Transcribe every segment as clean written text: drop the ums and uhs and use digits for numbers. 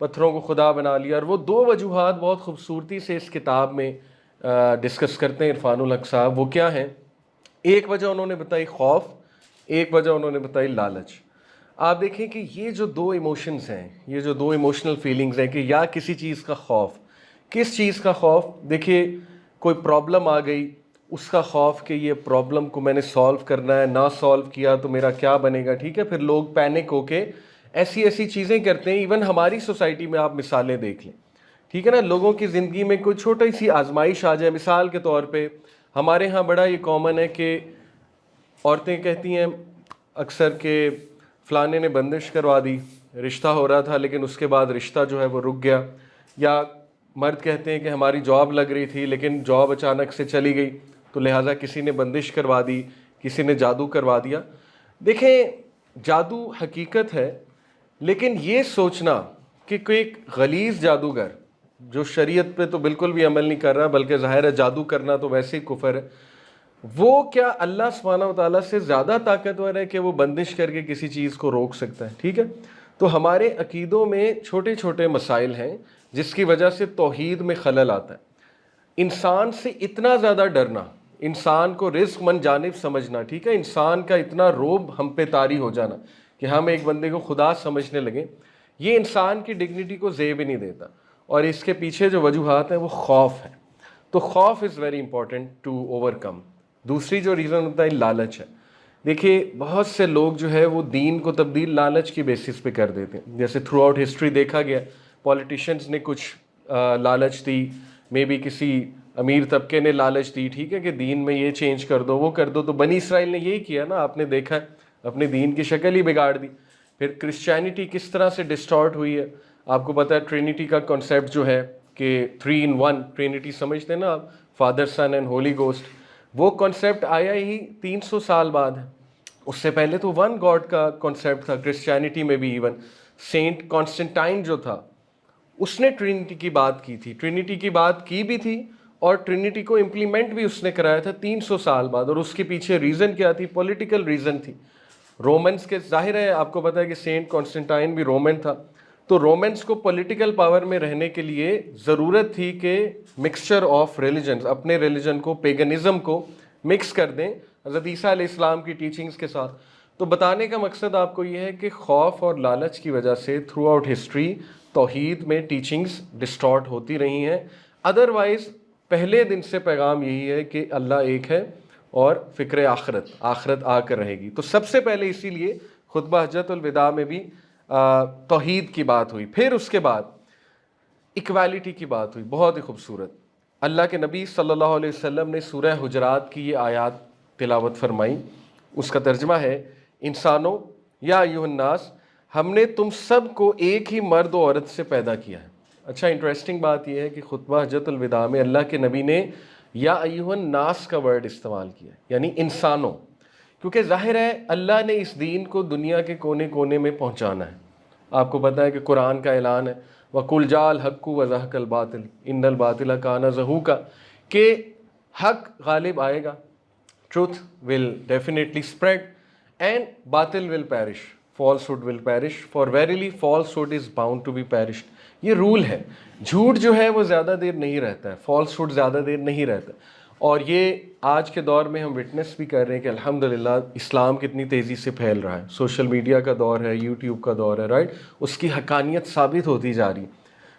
پتھروں کو خدا بنا لیا. اور وہ دو وجوہات بہت خوبصورتی سے اس کتاب میں ڈسکس کرتے ہیں عرفان الحق صاحب. وہ کیا ہیں؟ ایک وجہ انہوں نے بتائی خوف, ایک وجہ انہوں نے بتائی لالچ. آپ دیکھیں کہ یہ جو دو ایموشنز ہیں, یہ جو دو ایموشنل فیلنگز ہیں, کہ یا کسی چیز کا خوف, کس چیز کا خوف؟ دیکھیے کوئی پرابلم آ گئی, اس کا خوف کہ یہ پرابلم کو میں نے سالو کرنا ہے, نہ سالو کیا تو میرا کیا بنے گا. ٹھیک ہے, پھر لوگ پینک ہو کے ایسی ایسی چیزیں کرتے ہیں. ایون ہماری سوسائٹی میں آپ مثالیں دیکھ لیں, ٹھیک ہے نا, لوگوں کی زندگی میں کوئی چھوٹی سی آزمائش آ جائے. مثال کے طور پہ ہمارے ہاں بڑا یہ کامن ہے کہ عورتیں کہتی ہیں اکثر کہ فلانے نے بندش کروا دی, رشتہ ہو رہا تھا لیکن اس کے بعد رشتہ جو ہے وہ رک گیا. یا مرد کہتے ہیں کہ ہماری جاب لگ رہی تھی لیکن جاب اچانک سے چلی گئی تو لہٰذا کسی نے بندش کروا دی, کسی نے جادو کروا دیا. دیکھیں جادو حقیقت ہے, لیکن یہ سوچنا کہ کوئی ایک غلیظ جادوگر جو شریعت پہ تو بالکل بھی عمل نہیں کر رہا, بلکہ ظاہر ہے جادو کرنا تو ویسے ہی کفر ہے, وہ کیا اللہ سبحانہ و تعالیٰ سے زیادہ طاقتور ہے کہ وہ بندش کر کے کسی چیز کو روک سکتا ہے؟ ٹھیک ہے, تو ہمارے عقیدوں میں چھوٹے چھوٹے مسائل ہیں جس کی وجہ سے توحید میں خلل آتا ہے. انسان سے اتنا زیادہ ڈرنا, انسان کو رزق من جانب سمجھنا, ٹھیک ہے, انسان کا اتنا روب ہم پہ طاری ہو جانا کہ ہم ایک بندے کو خدا سمجھنے لگیں, یہ انسان کی ڈگنیٹی کو زیب ہی نہیں دیتا. اور اس کے پیچھے جو وجوہات ہیں وہ خوف ہے. تو خوف is very important to overcome. دوسری جو ریزن ہوتا ہے لالچ ہے. دیکھیے بہت سے لوگ جو ہے وہ دین کو تبدیل لالچ کی بیسس پہ کر دیتے ہیں. جیسے تھرو آؤٹ ہسٹری دیکھا گیا, پولیٹیشینز نے کچھ لالچ دی, مے بی کسی امیر طبقے نے لالچ دی, ٹھیک ہے, کہ دین میں یہ چینج کر دو, وہ کر دو. تو بنی اسرائیل نے یہی کیا نا, آپ نے دیکھا ہے, اپنے دین کی شکل ہی بگاڑ دی. پھر کرسچینٹی کس طرح سے ڈسٹارٹ ہوئی ہے, آپ کو پتہ ہے ٹرینٹی کا کنسیپٹ جو ہے کہ 3 in 1 ٹرینٹی سمجھتے ہیں نا آپ, father son and holy ghost, وہ کنسیپٹ آیا ہی 300 سال بعد ہے. اس سے پہلے تو ون گاڈ کا کنسیپٹ تھا کرسچینٹی میں بھی. ایون سینٹ کانسٹنٹائن جو تھا اس نے ٹرینٹی کی بات کی تھی, ٹرینٹی کی بات کی بھی تھی, اور ٹرینٹی کو امپلیمنٹ بھی اس نے کرایا تھا 300 سال بعد. اور اس کے پیچھے ریزن کیا تھی؟ پولیٹیکل ریزن تھی. رومنس کے, ظاہر ہے آپ کو پتہ ہے کہ سینٹ کانسٹنٹائن بھی رومن تھا, تو رومنس کو پولیٹیکل پاور میں رہنے کے لیے ضرورت تھی کہ مکسچر آف ریلیجنز, اپنے ریلیجن کو, پیگنزم کو مکس کر دیں حضرت عیسیٰ علیہ السلام کی ٹیچنگز کے ساتھ. تو بتانے کا مقصد آپ کو یہ ہے کہ خوف اور لالچ کی وجہ سے تھرو آؤٹ ہسٹری توحید میں ٹیچنگز ڈسٹارٹ ہوتی رہی ہیں. ادروائز پہلے دن سے پیغام یہی ہے کہ اللہ ایک ہے اور فکر آخرت, آخرت آ کر رہے گی. تو سب سے پہلے اسی لیے خطبہ حجۃ الوداع میں بھی توحید کی بات ہوئی. پھر اس کے بعد ایکویلٹی کی بات ہوئی, بہت ہی خوبصورت. اللہ کے نبی صلی اللہ علیہ وسلم نے سورہ حجرات کی یہ آیات تلاوت فرمائی. اس کا ترجمہ ہے, انسانوں یا ایھا الناس, ہم نے تم سب کو ایک ہی مرد و عورت سے پیدا کیا ہے. اچھا انٹرسٹنگ بات یہ ہے کہ خطبہ حجۃ الوداع میں اللہ کے نبی نے یا ایھا الناس کا ورڈ استعمال کیا, یعنی انسانوں, کیونکہ ظاہر ہے اللہ نے اس دین کو دنیا کے کونے کونے میں پہنچانا ہے. آپ کو پتہ ہے کہ قرآن کا اعلان ہے, وَقُلْ جَاءَ الْحَقُّ وَزَهَقَ الْبَاطِلُ إِنَّ الْبَاطِلَ كَانَ زَهُوقًا, کہ حق غالب آئے گا, truth will definitely spread and باطل will perish, falsehood will perish, for verily falsehood is bound to be perished. یہ رول ہے, جھوٹ جو ہے وہ زیادہ دیر نہیں رہتا ہے, falsehood زیادہ دیر نہیں رہتا. اور یہ آج کے دور میں ہم وٹنس بھی کر رہے ہیں کہ الحمدللہ اسلام کتنی تیزی سے پھیل رہا ہے. سوشل میڈیا کا دور ہے, یوٹیوب کا دور ہے, رائٹ, اس کی حقانیت ثابت ہوتی جا رہی ہے.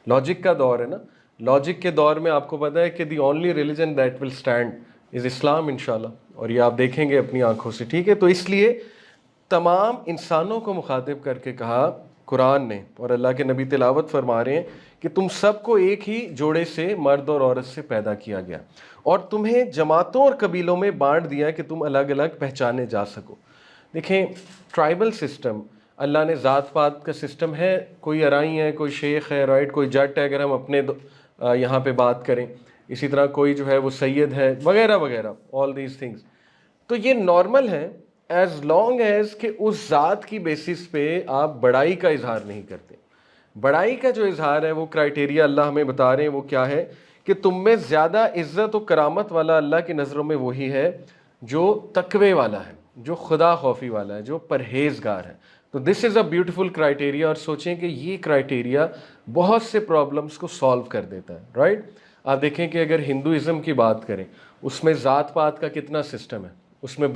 لاجک کا دور ہے نا, لاجک کے دور میں آپ کو پتہ ہے کہ the only religion that will stand is Islam انشاءاللہ, اور یہ آپ دیکھیں گے اپنی آنکھوں سے. ٹھیک ہے, تو اس لیے تمام انسانوں کو مخاطب کر کے کہا قرآن نے, اور اللہ کے نبی تلاوت فرما رہے ہیں کہ تم سب کو ایک ہی جوڑے سے, مرد اور عورت سے پیدا کیا گیا, اور تمہیں جماعتوں اور قبیلوں میں بانٹ دیا کہ تم الگ الگ پہچانے جا سکو. دیکھیں ٹرائبل سسٹم, اللہ نے ذات پات کا سسٹم ہے, کوئی ارائی ہے, کوئی شیخ ہے, رائٹ, کوئی جٹ ہے, اگر ہم اپنے یہاں پہ بات کریں, اسی طرح کوئی جو ہے وہ سید ہے, وغیرہ وغیرہ, آل دیز تھنگس. تو یہ نارمل ہے ایز لانگ ایز کہ اس ذات کی بیسس پہ آپ بڑائی کا اظہار نہیں کرتے. بڑائی کا جو اظہار ہے وہ کرائٹیریا اللہ ہمیں بتا رہے ہیں, وہ کیا ہے کہ تم میں زیادہ عزت و کرامت والا اللہ کی نظروں میں وہی ہے جو تقوی والا ہے, جو خدا خوفی والا ہے, جو پرہیزگار ہے. تو دس از اے بیوٹیفل کرائٹیریا، اور سوچیں کہ یہ کرائٹیریا بہت سے پرابلمس کو سالو کر دیتا ہے، رائٹ؟ آپ دیکھیں کہ اگر ہندوازم کی بات کریں، اس میں ذات پات کا کتنا سسٹم ہے، اس میں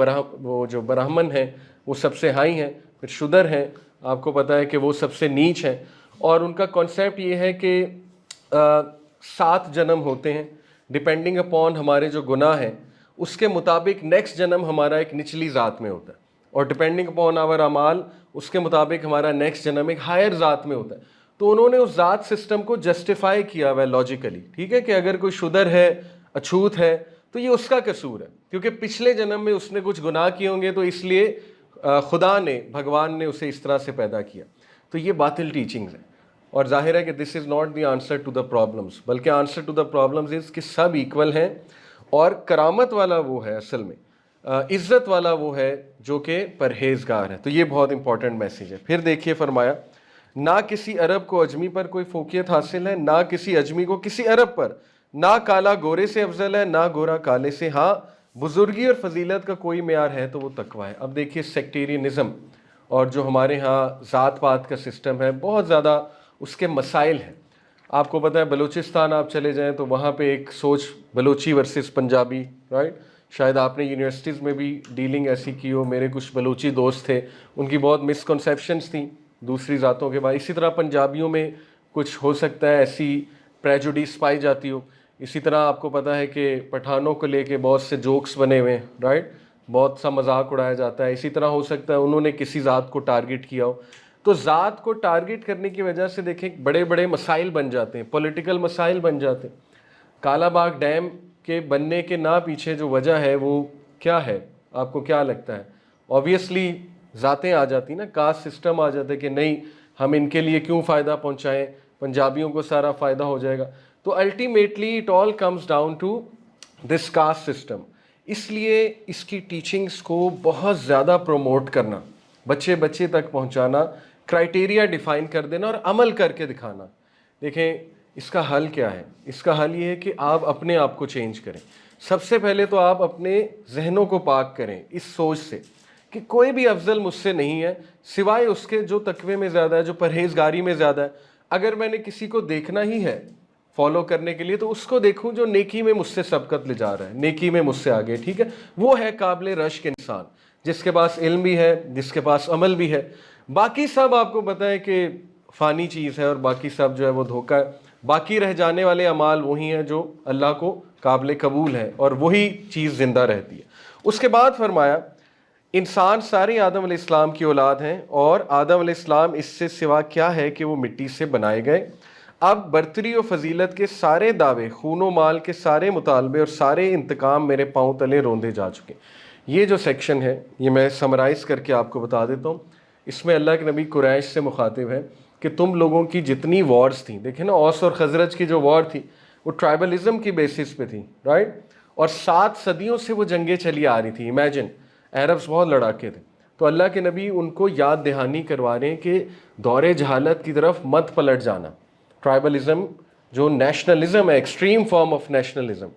وہ جو برہمن ہیں وہ سب سے ہائی ہیں، پھر شودر ہیں، آپ کو پتہ ہے کہ وہ سب سے نیچ ہیں، اور ان کا کانسیپٹ یہ ہے کہ 7 جنم ہوتے ہیں، ڈپینڈنگ اپون ہمارے جو گناہ ہیں اس کے مطابق نیکسٹ جنم ہمارا ایک نچلی ذات میں ہوتا ہے، اور ڈپینڈنگ اپون آور اعمال اس کے مطابق ہمارا نیکسٹ جنم ایک ہائر ذات میں ہوتا ہے۔ تو انہوں نے اس ذات سسٹم کو جسٹیفائی کیا ہوا ہے لاجیکلی، ٹھیک ہے، کہ اگر کوئی شودر ہے، اچھوت ہے، تو یہ اس کا قصور ہے، کیونکہ پچھلے جنم میں اس نے کچھ گناہ کیے ہوں گے، تو اس لیے خدا نے، بھگوان نے اسے اس طرح سے پیدا کیا۔ تو یہ باطل ٹیچنگز ہیں، اور ظاہر ہے کہ this is not the answer to the problems, بلکہ answer to the problems is کہ سب ایکول ہیں، اور کرامت والا وہ ہے اصل میں، عزت والا وہ ہے جو کہ پرہیزگار ہے۔ تو یہ بہت امپورٹنٹ میسیج ہے۔ پھر دیکھیے فرمایا، نہ کسی عرب کو اجمی پر کوئی فوقیت حاصل ہے، نہ کسی اجمی کو کسی عرب پر، نہ کالا گورے سے افضل ہے، نہ گورا کالے سے، ہاں بزرگی اور فضیلت کا کوئی معیار ہے تو وہ تقویٰ ہے۔ اب دیکھیے سیکٹیرینزم اور جو ہمارے ہاں ذات پات کا سسٹم ہے، بہت زیادہ اس کے مسائل ہیں۔ آپ کو پتہ ہے بلوچستان آپ چلے جائیں تو وہاں پہ ایک سوچ بلوچی ورسز پنجابی، رائٹ؟ شاید آپ نے یونیورسٹیز میں بھی ڈیلنگ ایسی کی ہو، میرے کچھ بلوچی دوست تھے، ان کی بہت مسکنسیپشنس تھیں دوسری ذاتوں کے بارے۔ اسی طرح پنجابیوں میں کچھ ہو سکتا ہے ایسی پریجوڈیس پائی جاتی ہو۔ اسی طرح آپ کو پتہ ہے کہ پٹھانوں کو لے کے بہت سے جوکس بنے ہوئے ہیں، رائٹ؟ بہت سا مذاق اڑایا جاتا ہے۔ اسی طرح ہو سکتا ہے انہوں نے کسی ذات کو ٹارگٹ کیا ہو، تو ذات کو ٹارگٹ کرنے کی وجہ سے دیکھیں بڑے بڑے مسائل بن جاتے ہیں، پولیٹیکل مسائل بن جاتے ہیں۔ کالا باغ ڈیم کے بننے کے نہ پیچھے جو وجہ ہے وہ کیا ہے، آپ کو کیا لگتا ہے؟ اوبیسلی ذاتیں آ جاتی نا، کاسٹ سسٹم آ جاتا ہے کہ نہیں ہم ان کے لیے کیوں فائدہ پہنچائیں، پنجابیوں کو سارا فائدہ ہو جائے گا۔ تو ultimately it all comes down to this caste system. اس لیے اس کی ٹیچنگز کو بہت زیادہ پروموٹ کرنا، بچے بچے تک پہنچانا، کرائٹیریا ڈیفائن کر دینا اور عمل کر کے دکھانا۔ دیکھیں اس کا حل کیا ہے؟ اس کا حل یہ ہے کہ آپ اپنے آپ کو چینج کریں۔ سب سے پہلے تو آپ اپنے ذہنوں کو پاک کریں اس سوچ سے کہ کوئی بھی افضل مجھ سے نہیں ہے سوائے اس کے جو تقوی میں زیادہ ہے، جو پرہیزگاری میں زیادہ ہے۔ اگر میں نے کسی کو دیکھنا ہی ہے فالو کرنے کے لیے تو اس کو دیکھوں جو نیکی میں مجھ سے سبقت لے جا رہا ہے، نیکی میں مجھ سے آگے، ٹھیک ہے؟ وہ ہے قابل رشک انسان، جس کے پاس علم بھی ہے، جس کے پاس عمل بھی ہے۔ باقی سب آپ کو پتہ ہے کہ فانی چیز ہے، اور باقی سب جو ہے وہ دھوکہ ہے۔ باقی رہ جانے والے اعمال وہی ہیں جو اللہ کو قابل قبول ہیں، اور وہی چیز زندہ رہتی ہے۔ اس کے بعد فرمایا انسان سارے آدم علیہ السلام کی اولاد ہیں، اور آدم علیہ السلام اس سے سوا کیا ہے کہ وہ مٹی سے بنائے گئے۔ اب برتری و فضیلت کے سارے دعوے، خون و مال کے سارے مطالبے اور سارے انتقام میرے پاؤں تلے روندے جا چکے۔ یہ جو سیکشن ہے یہ میں سمرائز کر کے آپ کو بتا دیتا ہوں۔ اس میں اللہ کے نبی قریش سے مخاطب ہے کہ تم لوگوں کی جتنی وارز تھیں، دیکھیں نا اوس اور خزرج کی جو وار تھی وہ ٹرائبلزم کی بیسس پہ تھی، رائٹ؟ اور 7 صدیوں سے وہ جنگیں چلی آ رہی تھیں۔ امیجن عربس بہت لڑاکے تھے، تو اللہ کے نبی ان کو یاد دہانی کروا رہے ہیں کہ دور جہالت کی طرف مت پلٹ جانا۔ ٹرائبلزم جو نیشنلزم ہے، ایکسٹریم فارم آف نیشنلزم،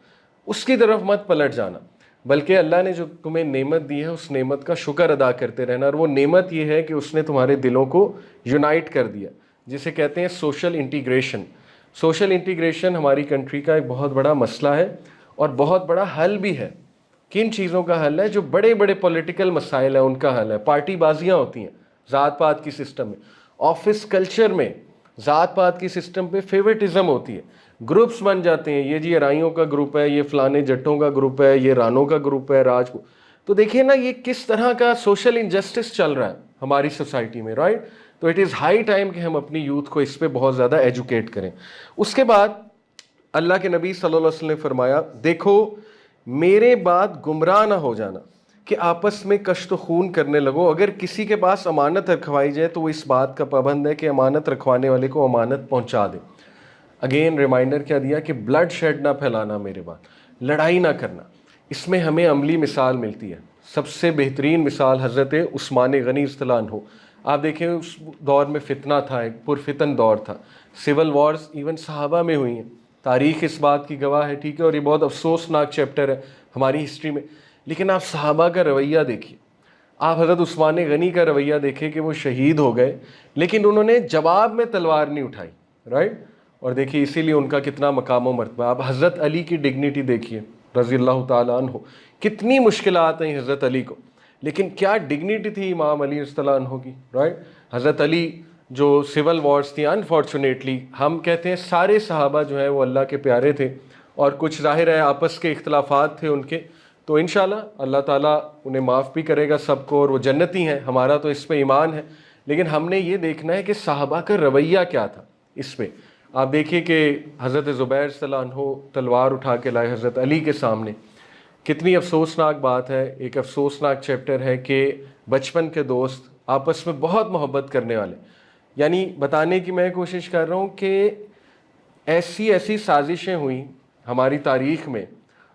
اس کی طرف مت پلٹ جانا، بلکہ اللہ نے جو تمہیں نعمت دی ہے اس نعمت کا شکر ادا کرتے رہنا۔ اور وہ نعمت یہ ہے کہ اس نے تمہارے دلوں کو یونائٹ کر دیا، جسے کہتے ہیں سوشل انٹیگریشن۔ سوشل انٹیگریشن ہماری کنٹری کا ایک بہت بڑا مسئلہ ہے اور بہت بڑا حل بھی ہے۔ کن چیزوں کا حل ہے؟ جو بڑے بڑے پولیٹیکل مسائل ہیں ان کا حل ہے۔ پارٹی بازیاں ہوتی ہیں ذات پات کی سسٹم میں، آفس کلچر میں ذات پات کی سسٹم پہ فیورٹزم ہوتی ہے، گروپس بن جاتے ہیں، یہ جی ارائیوں کا گروپ ہے، یہ فلانے جٹوں کا گروپ ہے، یہ رانوں کا گروپ ہے، راج کو۔ تو دیکھیں نا یہ کس طرح کا سوشل انجسٹس چل رہا ہے ہماری سوسائٹی میں، رائٹ؟ تو اٹ از ہائی ٹائم کہ ہم اپنی یوتھ کو اس پہ بہت زیادہ ایجوکیٹ کریں۔ اس کے بعد اللہ کے نبی صلی اللہ علیہ وسلم نے فرمایا دیکھو میرے بعد گمراہ نہ ہو جانا کہ آپس میں کشت و خون کرنے لگو۔ اگر کسی کے پاس امانت رکھوائی جائے تو وہ اس بات کا پابند ہے کہ امانت رکھوانے والے کو امانت پہنچا دے۔ اگین ریمائنڈر کیا دیا کہ بلڈ شیڈ نہ پھیلانا، میرے بعد لڑائی نہ کرنا۔ اس میں ہمیں عملی مثال ملتی ہے، سب سے بہترین مثال حضرت عثمان غنی رضی اللہ عنہ۔ آپ دیکھیں اس دور میں فتنہ تھا، ایک پرفتن دور تھا، سول وارز ایون صحابہ میں ہوئی ہیں، تاریخ اس بات کی گواہ ہے، ٹھیک ہے؟ اور یہ بہت افسوسناک چیپٹر ہے ہماری ہسٹری میں۔ لیکن آپ صحابہ کا رویہ دیکھیے، آپ حضرت عثمان غنی کا رویہ دیکھیں کہ وہ شہید ہو گئے لیکن انہوں نے جواب میں تلوار نہیں اٹھائی، رائٹ؟ اور دیکھیے اسی لیے ان کا کتنا مقام و مرتبہ. آپ حضرت علی کی ڈگنیٹی دیکھیے رضی اللہ تعالیٰ عنہ، کتنی مشکلات ہیں حضرت علی کو، لیکن کیا ڈگنیٹی تھی امام علی رضی اللہ عنہ کی، رائٹ؟ حضرت علی جو سول وارز تھیں، انفارچونیٹلی ہم کہتے ہیں سارے صحابہ جو ہیں وہ اللہ کے پیارے تھے، اور کچھ ظاہر ہے آپس کے اختلافات تھے ان کے، تو انشاءاللہ اللہ تعالیٰ انہیں معاف بھی کرے گا سب کو، اور وہ جنتی ہیں، ہمارا تو اس پہ ایمان ہے. لیکن ہم نے یہ دیکھنا ہے کہ صحابہ کا رویہ کیا تھا اس پہ. آپ دیکھیے کہ حضرت زبیر صلی اللہ عنہ تلوار اٹھا کے لائے حضرت علی کے سامنے. کتنی افسوسناک بات ہے، ایک افسوسناک چیپٹر ہے کہ بچپن کے دوست آپس میں بہت محبت کرنے والے، یعنی بتانے کی میں کوشش کر رہا ہوں کہ ایسی سازشیں ہوئیں ہماری تاریخ میں،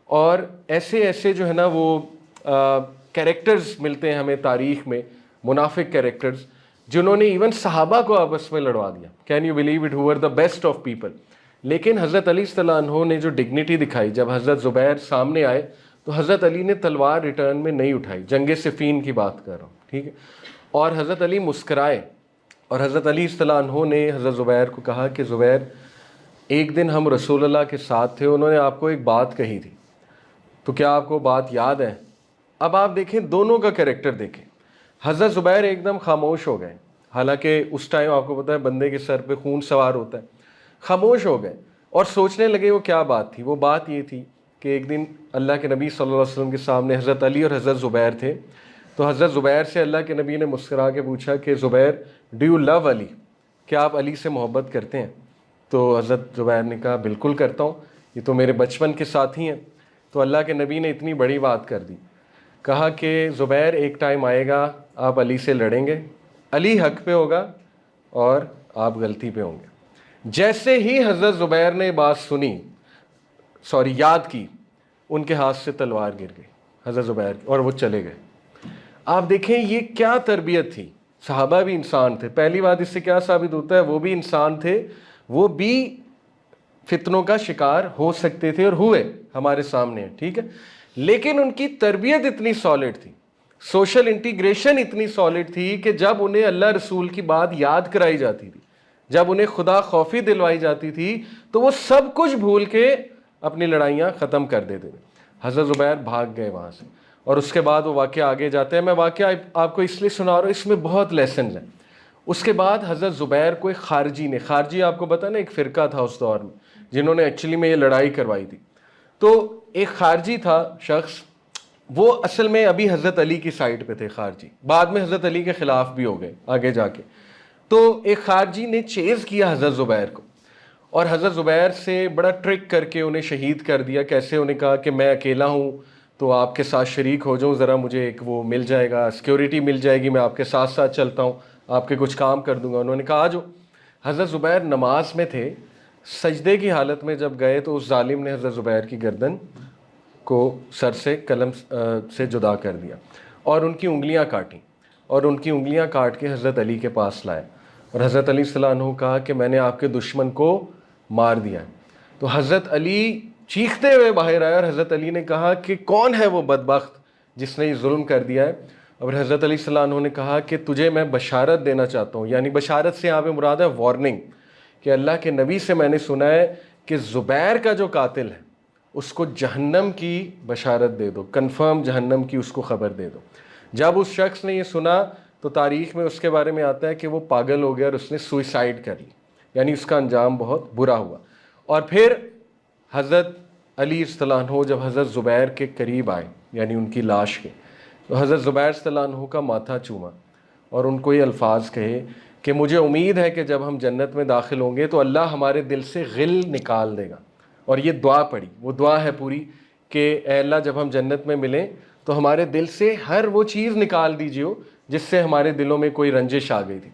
اور ایسے جو ہے نا وہ کیریکٹرز ملتے ہیں ہمیں تاریخ میں، منافق کیریکٹرز جنہوں نے ایون صحابہ کو آپس میں لڑوا دیا. Can you believe it, who are the best of people. لیکن حضرت علی صلی اللہ عنہ نے جو ڈگنیٹی دکھائی، جب حضرت زبیر سامنے آئے تو حضرت علی نے تلوار ریٹرن میں نہیں اٹھائی. جنگ صفین کی بات کر رہا ہوں، ٹھیک ہے؟ اور حضرت علی مسکرائے، اور حضرت علی صلی اللہ عنہ نے حضرت زبیر کو کہا کہ زبیر، ایک دن ہم رسول اللہ کے ساتھ تھے، انہوں نے آپ کو ایک بات کہی تھی، تو کیا آپ کو بات یاد ہے؟ اب آپ دیکھیں دونوں کا کریکٹر دیکھیں. حضرت زبیر ایک دم خاموش ہو گئے، حالانکہ اس ٹائم آپ کو پتہ ہے بندے کے سر پہ خون سوار ہوتا ہے. خاموش ہو گئے اور سوچنے لگے وہ کیا بات تھی. وہ بات یہ تھی کہ ایک دن اللہ کے نبی صلی اللہ علیہ وسلم کے سامنے حضرت علی اور حضرت زبیر تھے، تو حضرت زبیر سے اللہ کے نبی نے مسکرا کے پوچھا کہ زبیر، ڈو یو لو علی، کیا آپ علی سے محبت کرتے ہیں؟ تو حضرت زبیر نے کہا بالکل کرتا ہوں، یہ تو میرے بچپن کے ساتھی ہیں. تو اللہ کے نبی نے اتنی بڑی بات کر دی، کہا کہ زبیر ایک ٹائم آئے گا آپ علی سے لڑیں گے، علی حق پہ ہوگا اور آپ غلطی پہ ہوں گے. جیسے ہی حضرت زبیر نے بات سنی، یاد کی، ان کے ہاتھ سے تلوار گر گئی حضرت زبیر کی، اور وہ چلے گئے. آپ دیکھیں یہ کیا تربیت تھی. صحابہ بھی انسان تھے. پہلی بات اس سے کیا ثابت ہوتا ہے، وہ بھی انسان تھے، وہ بھی فتنوں کا شکار ہو سکتے تھے اور ہوئے، ہمارے سامنے ہیں، ٹھیک ہے؟ لیکن ان کی تربیت اتنی سالڈ تھی، سوشل انٹیگریشن اتنی سالڈ تھی کہ جب انہیں اللہ رسول کی بات یاد کرائی جاتی تھی، جب انہیں خدا خوفی دلوائی جاتی تھی، تو وہ سب کچھ بھول کے اپنی لڑائیاں ختم کر دیتے تھے. حضرت زبیر بھاگ گئے وہاں سے، اور اس کے بعد وہ واقعہ آگے جاتے ہیں. میں واقعہ آپ کو اس لیے سنا رہا ہوں، اس میں بہت لیسنز ہیں. اس کے بعد حضرت زبیر کو ایک خارجی آپ کو پتا نا ایک فرقہ تھا اس دور میں جنہوں نے ایکچولی میں یہ لڑائی کروائی تھی. تو ایک خارجی تھا شخص، وہ اصل میں ابھی حضرت علی کی سائڈ پہ تھے خارجی، بعد میں حضرت علی کے خلاف بھی ہو گئے آگے جا کے. تو ایک خارجی نے چیز کیا حضرت زبیر کو، اور حضرت زبیر سے بڑا ٹرک کر کے انہیں شہید کر دیا. کیسے؟ انہیں کہا کہ میں اکیلا ہوں تو آپ کے ساتھ شریک ہو جاؤں، ذرا مجھے ایک وہ مل جائے گا، سیکیورٹی مل جائے گی، میں آپ کے ساتھ ساتھ چلتا ہوں، آپ کے کچھ کام کر دوں گا. انہوں نے کہا آ جاؤ. حضرت زبیر نماز میں تھے، سجدے کی حالت میں جب گئے تو اس ظالم نے حضرت زبیر کی گردن کو سر سے قلم سے جدا کر دیا، اور ان کی انگلیاں کاٹیں، اور ان کی انگلیاں کاٹ کے حضرت علی کے پاس لائے. اور حضرت علی صلی اللہ عنہ کہا کہ میں نے آپ کے دشمن کو مار دیا. تو حضرت علی چیختے ہوئے باہر آئے، اور حضرت علی نے کہا کہ کون ہے وہ بدبخت جس نے یہ ظلم کر دیا ہے؟ اور حضرت علی صلی اللہ عنہ نے کہا کہ تجھے میں بشارت دینا چاہتا ہوں، یعنی بشارت سے یہاں پہ مراد ہے وارننگ، کہ اللہ کے نبی سے میں نے سنا ہے کہ زبیر کا جو قاتل ہے اس کو جہنم کی بشارت دے دو، کنفرم جہنم کی اس کو خبر دے دو. جب اس شخص نے یہ سنا تو تاریخ میں اس کے بارے میں آتا ہے کہ وہ پاگل ہو گیا اور اس نے سوئسائڈ کر لی، یعنی اس کا انجام بہت برا ہوا. اور پھر حضرت علی صلی اللہ عنہ جب حضرت زبیر کے قریب آئے، یعنی ان کی لاش کے، تو حضرت زبیر صلی اللہ عنہ کا ماتھا چوما اور ان کو یہ الفاظ کہے کہ مجھے امید ہے کہ جب ہم جنت میں داخل ہوں گے تو اللہ ہمارے دل سے غل نکال دے گا. اور یہ دعا پڑھی، وہ دعا ہے پوری کہ اے اللہ جب ہم جنت میں ملیں تو ہمارے دل سے ہر وہ چیز نکال دیجیے جس سے ہمارے دلوں میں کوئی رنجش آ گئی تھی.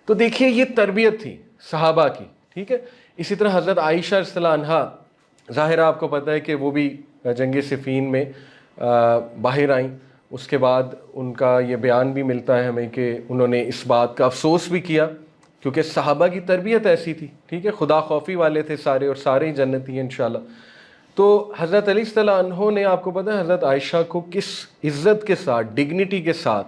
تو دیکھیے یہ تربیت تھی صحابہ کی، ٹھیک ہے. اسی طرح حضرت عائشہ رضی اللہ عنہا، ظاہر آپ کو پتہ ہے کہ وہ بھی جنگ صفین میں باہر آئیں. اس کے بعد ان کا یہ بیان بھی ملتا ہے ہمیں کہ انہوں نے اس بات کا افسوس بھی کیا کیونکہ صحابہ کی تربیت ایسی تھی، ٹھیک ہے، خدا خوفی والے تھے سارے، اور سارے ہی جنتی ہیں انشاءاللہ. تو حضرت علی صلی اللہ عنہ نے، آپ کو پتہ ہے حضرت عائشہ کو کس عزت کے ساتھ، ڈگنیٹی کے ساتھ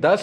10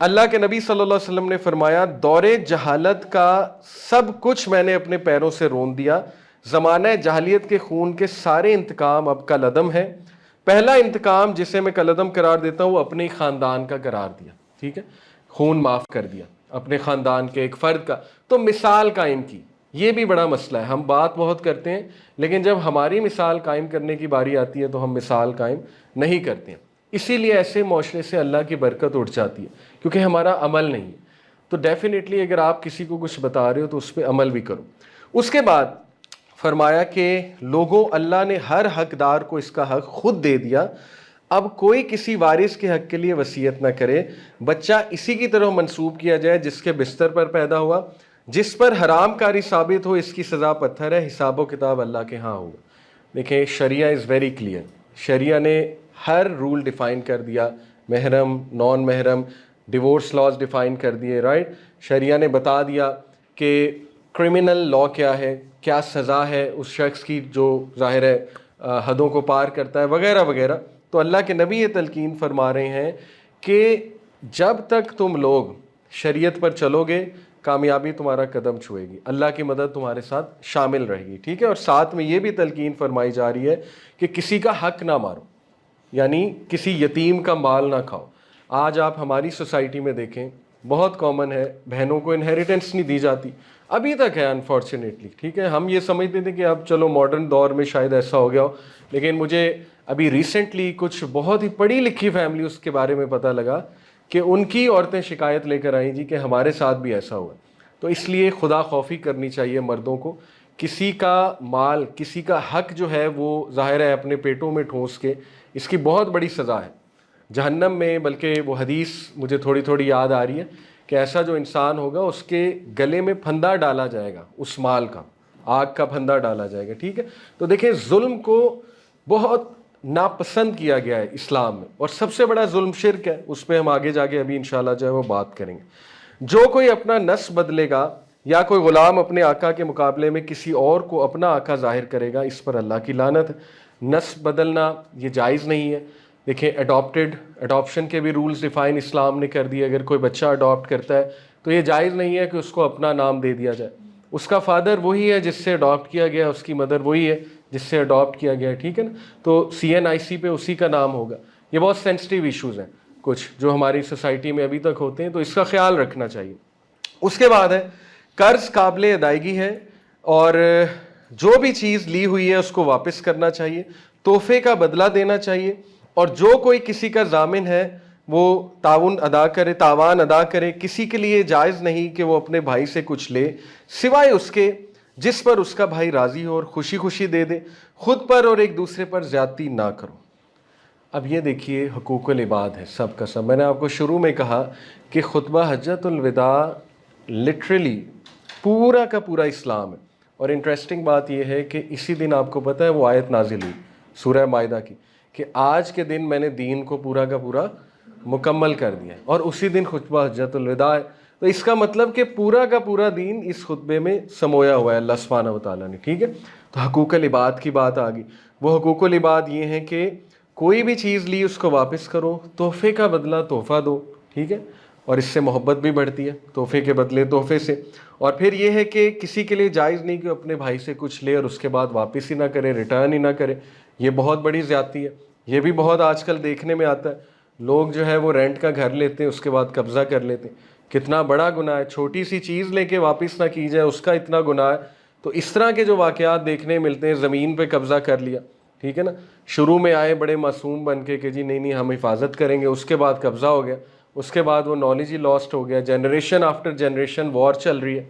اللہ کے نبی صلی اللہ علیہ وسلم نے فرمایا دور جہالت کا سب کچھ میں نے اپنے پیروں سے رون دیا، زمانہ جاہلیت کے خون کے سارے انتقام اب کالعدم ہے۔ پہلا انتقام جسے میں کالعدم قرار دیتا ہوں وہ اپنے ہی خاندان کا قرار دیا، ٹھیک ہے، خون معاف کر دیا اپنے خاندان کے ایک فرد کا، تو مثال قائم کی۔ یہ بھی بڑا مسئلہ ہے، ہم بات بہت کرتے ہیں لیکن جب ہماری مثال قائم کرنے کی باری آتی ہے تو ہم مثال قائم نہیں کرتے ہیں، اسی لیے ایسے معاشرے سے اللہ کی برکت اٹھ جاتی ہے کیونکہ ہمارا عمل نہیں ہے۔ تو ڈیفینیٹلی اگر آپ کسی کو کچھ بتا رہے ہو تو اس پہ عمل بھی کرو۔ اس کے بعد فرمایا کہ لوگوں، اللہ نے ہر حقدار کو اس کا حق خود دے دیا، اب کوئی کسی وارث کے حق کے لیے وصیت نہ کرے، بچہ اسی کی طرح منسوب کیا جائے جس کے بستر پر پیدا ہوا، جس پر حرام کاری ثابت ہو اس کی سزا پتھر ہے، حساب و کتاب اللہ کے ہاں ہوگا۔ دیکھیں شریعہ از ویری کلیئر، شریعہ نے ہر رول ڈیفائن کر دیا، محرم، نان محرم، ڈیورس لاز ڈیفائن کر دیے، رائٹ۔ شریعہ نے بتا دیا کہ کرمنل لا کیا ہے، کیا سزا ہے اس شخص کی جو ظاہر ہے حدوں کو پار کرتا ہے، وغیرہ وغیرہ۔ تو اللہ کے نبی یہ تلقین فرما رہے ہیں کہ جب تک تم لوگ شریعت پر چلو گے کامیابی تمہارا قدم چھوئے گی، اللہ کی مدد تمہارے ساتھ شامل رہے گی، ٹھیک ہے۔ اور ساتھ میں یہ بھی تلقین فرمائی جا رہی ہے کہ کسی کا حق نہ مارو، یعنی کسی یتیم کا مال نہ کھاؤ۔ آج آپ ہماری سوسائٹی میں دیکھیں بہت کامن ہے، بہنوں کو انہیریٹنس نہیں دی جاتی، ابھی تک ہے انفارچونیٹلی، ٹھیک ہے۔ ہم یہ سمجھتے تھے کہ اب چلو ماڈرن دور میں شاید ایسا ہو گیا ہو، لیکن مجھے ابھی ریسنٹلی کچھ بہت ہی پڑھی لکھی فیملیز کے بارے میں پتہ لگا کہ ان کی عورتیں شکایت لے کر آئیں جی کہ ہمارے ساتھ بھی ایسا ہوا۔ تو اس لیے خدا خوفی کرنی چاہیے مردوں کو، کسی کا مال، کسی کا حق جو ہے وہ ظاہر ہے اپنے پیٹوں میں ٹھونس کے، اس کی بہت بڑی سزا ہے جہنم میں۔ بلکہ وہ حدیث مجھے تھوڑی تھوڑی یاد آ رہی ہے کہ ایسا جو انسان ہوگا اس کے گلے میں پھندا ڈالا جائے گا، اس مال کا آگ کا پھندا ڈالا جائے گا، ٹھیک ہے۔ تو دیکھیں ظلم کو بہت ناپسند کیا گیا ہے اسلام میں، اور سب سے بڑا ظلم شرک ہے، اس پہ ہم آگے جا کے ابھی انشاءاللہ جو ہے وہ بات کریں گے۔ جو کوئی اپنا نسب بدلے گا یا کوئی غلام اپنے آقا کے مقابلے میں کسی اور کو اپنا آقا ظاہر کرے گا، اس پر اللہ کی لعنت ہے۔ نسب بدلنا یہ جائز نہیں ہے۔ دیکھیں اڈاپشن کے بھی رولز ڈیفائن اسلام نے کر دیے، اگر کوئی بچہ اڈاپٹ کرتا ہے تو یہ جائز نہیں ہے کہ اس کو اپنا نام دے دیا جائے، اس کا فادر وہی ہے جس سے اڈاپٹ کیا گیا، اس کی مدر وہی ہے جس سے اڈاپٹ کیا گیا ہے، ٹھیک ہے نا۔ تو CNIC پہ اسی کا نام ہوگا۔ یہ بہت سینسٹیو ایشوز ہیں کچھ جو ہماری سوسائٹی میں ابھی تک ہوتے ہیں، تو اس کا خیال رکھنا چاہیے۔ اس کے بعد ہے قرض قابل ادائیگی ہے، اور جو بھی چیز لی ہوئی ہے اس کو واپس کرنا چاہیے، تحفے کا بدلہ دینا چاہیے، اور جو کوئی کسی کا ضامن ہے وہ تاوان ادا کرے۔ کسی کے لیے جائز نہیں کہ وہ اپنے بھائی سے کچھ لے سوائے اس کے جس پر اس کا بھائی راضی ہو، اور خوشی خوشی دے دے، خود پر اور ایک دوسرے پر زیادتی نہ کرو۔ اب یہ دیکھیے حقوق العباد ہے سب کا سب۔ میں نے آپ کو شروع میں کہا کہ خطبہ حجت الوداع لٹرلی پورا کا پورا اسلام ہے، اور انٹرسٹنگ بات یہ ہے کہ اسی دن آپ کو پتہ ہے وہ آیت نازل ہوئی سورہ مائدہ کی کہ آج کے دن میں نے دین کو پورا کا پورا مکمل کر دیا، اور اسی دن خطبہ حجت الوداع ہے۔ تو اس کا مطلب کہ پورا کا پورا دین اس خطبے میں سمویا ہوا ہے اللہ سبحانہ و تعالیٰ نے، ٹھیک ہے۔ تو حقوق العباد کی بات آ گئی۔ وہ حقوق العباد یہ ہیں کہ کوئی بھی چیز لی اس کو واپس کرو، تحفے کا بدلہ تحفہ دو، ٹھیک ہے، اور اس سے محبت بھی بڑھتی ہے تحفے کے بدلے تحفے سے۔ اور پھر یہ ہے کہ کسی کے لیے جائز نہیں کہ اپنے بھائی سے کچھ لے اور اس کے بعد واپس ہی نہ کرے، ریٹرن ہی نہ کرے، یہ بہت بڑی زیادتی ہے۔ یہ بھی بہت آج کل دیکھنے میں آتا ہے، لوگ جو ہے وہ رینٹ کا گھر لیتے ہیں، اس کے بعد قبضہ کر لیتے ہیں، کتنا بڑا گناہ ہے۔ چھوٹی سی چیز لے کے واپس نہ کی جائے اس کا اتنا گناہ ہے۔ تو اس طرح کے جو واقعات دیکھنے ملتے ہیں، زمین پہ قبضہ کر لیا، ٹھیک ہے نا، شروع میں آئے بڑے معصوم بن کے کہ جی نہیں ہم حفاظت کریں گے، اس کے بعد قبضہ ہو گیا، اس کے بعد وہ نالج ہی لاسٹ ہو گیا، جنریشن آفٹر جنریشن وار چل رہی ہے۔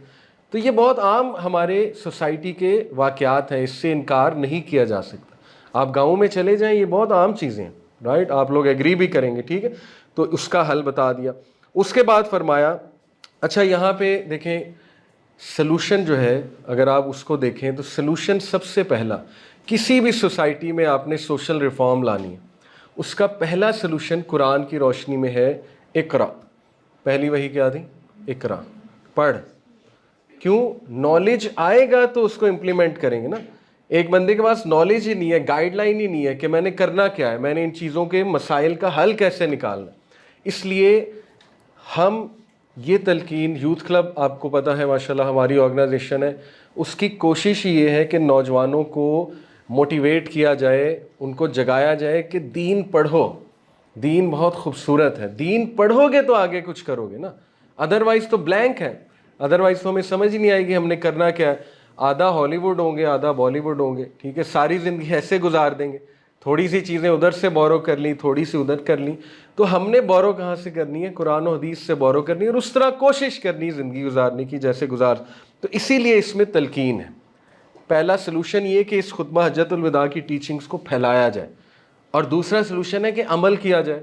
تو یہ بہت عام ہمارے سوسائٹی کے واقعات ہیں، اس سے انکار نہیں کیا جا سکتا۔ آپ گاؤں میں چلے جائیں، یہ بہت عام چیزیں ہیں، رائٹ، آپ لوگ ایگری بھی کریں گے، ٹھیک ہے۔ تو اس کا حل بتا دیا۔ اس کے بعد فرمایا، اچھا یہاں پہ دیکھیں سلوشن جو ہے، اگر آپ اس کو دیکھیں تو سلوشن سب سے پہلا کسی بھی سوسائٹی میں آپ نے سوشل ریفارم لانی ہے، اس کا پہلا سلوشن قرآن کی روشنی میں ہے اقرا۔ پہلی وحی کیا تھی؟ اقرا، پڑھ۔ کیوں؟ نالج آئے گا تو اس کو امپلیمنٹ کریں گے نا۔ ایک بندے کے پاس نالج ہی نہیں ہے، گائیڈ لائن ہی نہیں ہے کہ میں نے کرنا کیا ہے، میں نے ان چیزوں کے مسائل کا حل کیسے نکالنا، اس لیے ہم یہ تلقین یوتھ کلب آپ کو پتہ ہے ماشاءاللہ ہماری آرگنائزیشن ہے، اس کی کوشش یہ ہے کہ نوجوانوں کو موٹیویٹ کیا جائے، ان کو جگایا جائے کہ دین پڑھو، دین بہت خوبصورت ہے، دین پڑھو گے تو آگے کچھ کرو گے نا، ادروائز تو بلینک ہے، ادروائز تو ہمیں سمجھ ہی نہیں آئے گی ہم نے کرنا کیا ہے، آدھا ہالی ووڈ ہوں گے آدھا بالی ووڈ ہوں گے، ٹھیک ہے، ساری زندگی ایسے گزار دیں گے، تھوڑی سی چیزیں ادھر سے بورو کر لیں، تھوڑی سی ادھر کر لیں، تو ہم نے بورو کہاں سے کرنی ہے؟ قرآن و حدیث سے بورو کرنی ہے، اور اس طرح کوشش کرنی ہے زندگی گزارنے کی جیسے گزار. تو اسی لیے اس میں تلقین ہے. پہلا سلوشن یہ کہ اس خطبہ حجت الوداع کی ٹیچنگز کو پھیلایا جائے، اور دوسرا سلوشن ہے کہ عمل کیا جائے.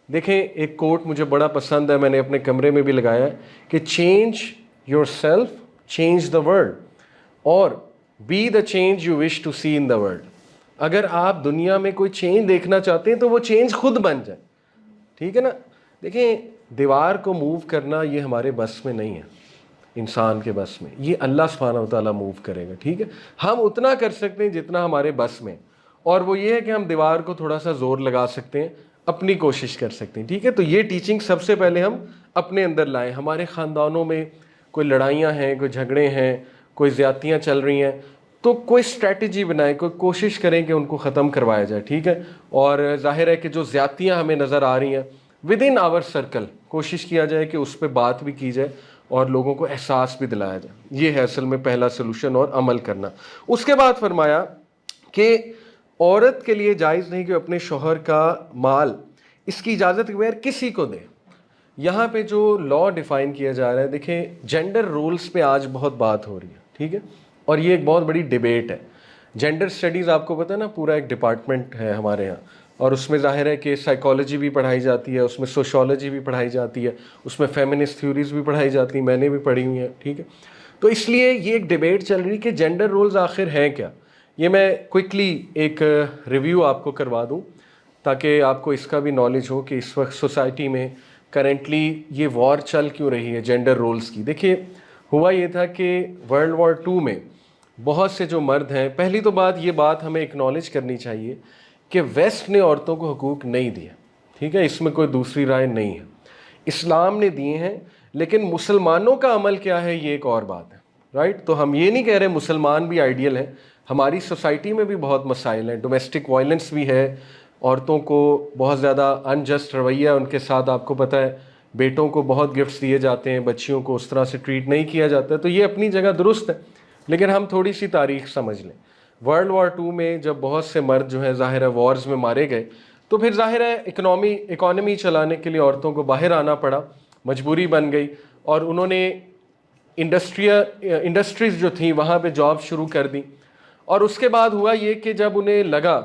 دیکھیں ایک کوٹ مجھے بڑا پسند ہے، میں نے اپنے کمرے میں بھی لگایا ہے کہ change yourself change the world, اور be the change you wish to see in the world. اگر آپ دنیا میں کوئی چینج دیکھنا چاہتے ہیں تو وہ چینج خود بن جائے، ٹھیک ہے نا. دیکھیں دیوار کو موو کرنا یہ ہمارے بس میں نہیں ہے، انسان کے بس میں، یہ اللہ سبحانہ و تعالیٰ موو کرے گا، ٹھیک ہے. ہم اتنا کر سکتے ہیں جتنا ہمارے بس میں، اور وہ یہ ہے کہ ہم دیوار کو تھوڑا سا زور لگا سکتے ہیں، اپنی کوشش کر سکتے ہیں، ٹھیک ہے. تو یہ ٹیچنگ سب سے پہلے ہم اپنے اندر لائیں. ہمارے خاندانوں میں کوئی لڑائیاں ہیں، کوئی جھگڑے ہیں، کوئی زیادتیاں چل رہی ہیں، تو کوئی اسٹریٹجی بنائیں، کوئی کوشش کریں کہ ان کو ختم کروایا جائے، ٹھیک ہے. اور ظاہر ہے کہ جو زیادتیاں ہمیں نظر آ رہی ہیں ود ان آور سرکل، کوشش کیا جائے کہ اس پہ بات بھی کی جائے اور لوگوں کو احساس بھی دلایا جائے. یہ ہے اصل میں پہلا سلوشن، اور عمل کرنا. اس کے بعد فرمایا کہ عورت کے لیے جائز نہیں کہ اپنے شوہر کا مال اس کی اجازت کے بغیر کسی کو دے. یہاں پہ جو لا ڈیفائن کیا جا رہا ہے، دیکھیں جینڈر رولز پہ آج بہت بات ہو رہی ہے، ٹھیک ہے، اور یہ ایک بہت بڑی ڈیبیٹ ہے. جینڈر اسٹڈیز آپ کو پتہ ہے نا، پورا ایک ڈپارٹمنٹ ہے ہمارے یہاں، اور اس میں ظاہر ہے کہ سائیکالوجی بھی پڑھائی جاتی ہے، اس میں سوشولوجی بھی پڑھائی جاتی ہے، اس میں فیمنسٹ تھیوریز بھی پڑھائی جاتی ہیں، میں نے بھی پڑھی ہوئی ہیں، ٹھیک ہے. تو اس لیے یہ ایک ڈیبیٹ چل رہی کہ جینڈر رولز آخر ہیں کیا. یہ میں کوئکلی ایک ریویو آپ کو کروا دوں تاکہ آپ کو اس کا بھی نالج ہو کہ اس وقت سوسائٹی میں کرنٹلی یہ وار چل کیوں رہی ہے جینڈر رولز کی. دیکھیے ہوا یہ تھا کہ ورلڈ وار 2 میں بہت سے جو مرد ہیں، پہلی تو یہ بات ہمیں اکنالج کرنی چاہیے کہ ویسٹ نے عورتوں کو حقوق نہیں دیے، ٹھیک ہے، اس میں کوئی دوسری رائے نہیں ہے. اسلام نے دیے ہیں، لیکن مسلمانوں کا عمل کیا ہے یہ ایک اور بات ہے، رائٹ. تو ہم یہ نہیں کہہ رہے مسلمان بھی آئیڈیل ہیں، ہماری سوسائٹی میں بھی بہت مسائل ہیں، ڈومیسٹک وائلنس بھی ہے، عورتوں کو بہت زیادہ انجسٹ رویہ ان کے ساتھ، آپ کو پتہ ہے بیٹوں کو بہت گفٹس دیے جاتے ہیں، بچیوں کو اس طرح سے ٹریٹ نہیں کیا جاتا ہے. تو یہ اپنی جگہ درست ہے، لیکن ہم تھوڑی سی تاریخ سمجھ لیں. ورلڈ وار 2 میں جب بہت سے مرد جو ہیں ظاہر ہے وارز میں مارے گئے، تو پھر ظاہر ہے اکانومی چلانے کے لیے عورتوں کو باہر آنا پڑا، مجبوری بن گئی، اور انہوں نے انڈسٹریز جو تھیں وہاں پہ جاب شروع کر دی. اور اس کے بعد ہوا یہ کہ جب انہیں لگا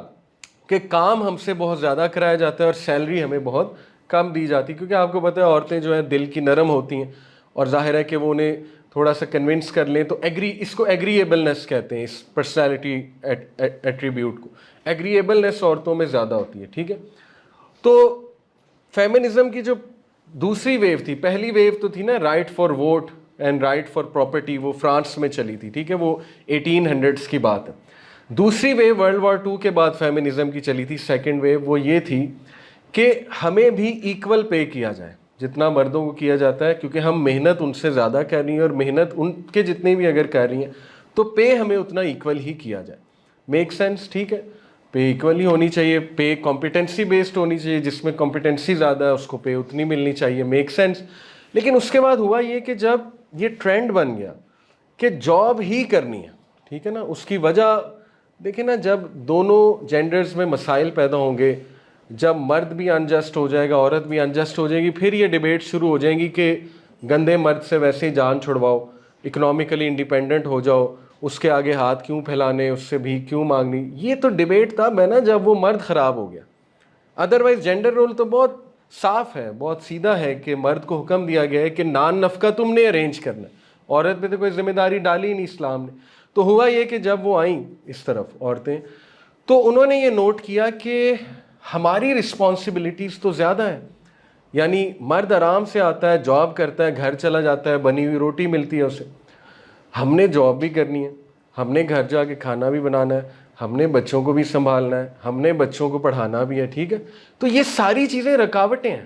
کہ کام ہم سے بہت زیادہ کرایا جاتا ہے اور سیلری ہمیں بہت کم دی جاتی، کیونکہ آپ کو پتہ ہے عورتیں جو ہیں دل کی نرم ہوتی ہیں، اور ظاہر ہے کہ وہ انہیں تھوڑا سا کنونس کر لیں تو اس کو ایگریبلنس کہتے ہیں، اس پرسنالٹی ایٹریبیوٹ کو ایگریبلنس عورتوں میں زیادہ ہوتی ہے، ٹھیک ہے. تو فیمنزم کی جو دوسری ویو تھی، پہلی ویو تو تھی نا right for vote and right for property, وہ فرانس میں چلی تھی، ٹھیک ہے، وہ 1800s کی بات ہے. دوسری ویو ورلڈ وار 2 کے بعد فیمنزم کی چلی تھی، سیکنڈ ویو، وہ یہ تھی کہ ہمیں بھی ایکول پے کیا جائے جتنا مردوں کو کیا جاتا ہے، کیونکہ ہم محنت ان سے زیادہ کر رہی ہیں، اور محنت ان کے جتنے بھی اگر کر رہی ہیں تو پے ہمیں اتنا ایکول ہی کیا جائے. میک سینس، ٹھیک ہے، پے ایکول ہی ہونی چاہیے، پے کمپیٹنسی بیسڈ ہونی چاہیے، جس میں کمپیٹنسی زیادہ ہے اس کو پے اتنی ملنی چاہیے، میک سینس. لیکن اس کے بعد ہوا یہ کہ جب یہ ٹرینڈ بن گیا کہ جاب ہی کرنی ہے، ٹھیک ہے نا، اس کی وجہ دیکھیں نا، جب دونوں جینڈرز میں مسائل پیدا ہوں گے، جب مرد بھی انجسٹ ہو جائے گا، عورت بھی انجسٹ ہو جائے گی، پھر یہ ڈیبیٹ شروع ہو جائیں گی کہ گندے مرد سے ویسے ہی جان چھڑواؤ، اکنامکلی انڈیپینڈنٹ ہو جاؤ، اس کے آگے ہاتھ کیوں پھیلانے، اس سے بھی کیوں مانگنی. یہ تو ڈیبیٹ تھا میں نا جب وہ مرد خراب ہو گیا. ادروائز جینڈر رول تو بہت صاف ہے، بہت سیدھا ہے کہ مرد کو حکم دیا گیا ہے کہ نان نفقہ تم نے ارینج کرنا ہے، عورت پہ تو کوئی ذمہ داری ڈالی ہی نہیں اسلام نے. تو ہوا یہ کہ جب وہ آئیں اس طرف عورتیں، تو انہوں نے یہ نوٹ کیا کہ ہماری رسپانسبلٹیز تو زیادہ ہیں. یعنی مرد آرام سے آتا ہے، جاب کرتا ہے، گھر چلا جاتا ہے، بنی ہوئی روٹی ملتی ہے اسے. ہم نے جاب بھی کرنی ہے، ہم نے گھر جا کے کھانا بھی بنانا ہے، ہم نے بچوں کو بھی سنبھالنا ہے، ہم نے بچوں کو پڑھانا بھی ہے، ٹھیک ہے. تو یہ ساری چیزیں رکاوٹیں ہیں،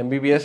MBBS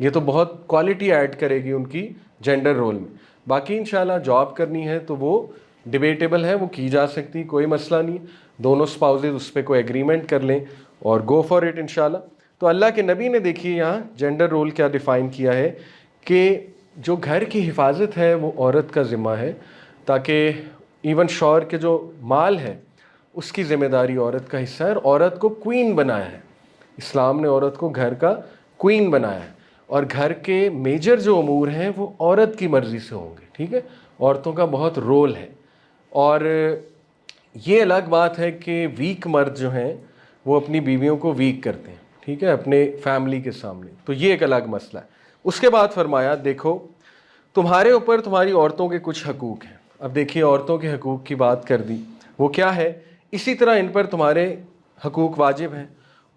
یہ تو بہت کوالٹی ایڈ کرے گی ان کی جینڈر رول میں. باقی انشاءاللہ جاب کرنی ہے تو وہ ڈیبیٹیبل ہے, وہ کی جا سکتی, کوئی مسئلہ نہیں, دونوں اسپاؤزز اس پہ کوئی ایگریمنٹ کر لیں اور گو فار اٹ انشاءاللہ. تو اللہ کے نبی نے دیکھیے یہاں جینڈر رول کیا ڈیفائن کیا ہے کہ جو گھر کی حفاظت ہے وہ عورت کا ذمہ ہے, تاکہ ایون شوہر کے جو مال ہے اس کی ذمہ داری عورت کا حصہ ہے, اور عورت کو کوئین بنایا ہے. اسلام نے عورت کو گھر کا کوئین بنایا ہے, اور گھر کے میجر جو امور ہیں وہ عورت کی مرضی سے ہوں گے. ٹھیک ہے, عورتوں کا بہت رول ہے. اور یہ الگ بات ہے کہ ویک مرد جو ہیں وہ اپنی بیویوں کو ویک کرتے ہیں, ٹھیک ہے, اپنے فیملی کے سامنے, تو یہ ایک الگ مسئلہ ہے. اس کے بعد فرمایا دیکھو تمہارے اوپر تمہاری عورتوں کے کچھ حقوق ہیں. اب دیکھیے عورتوں کے حقوق کی بات کر دی, وہ کیا ہے, اسی طرح ان پر تمہارے حقوق واجب ہیں.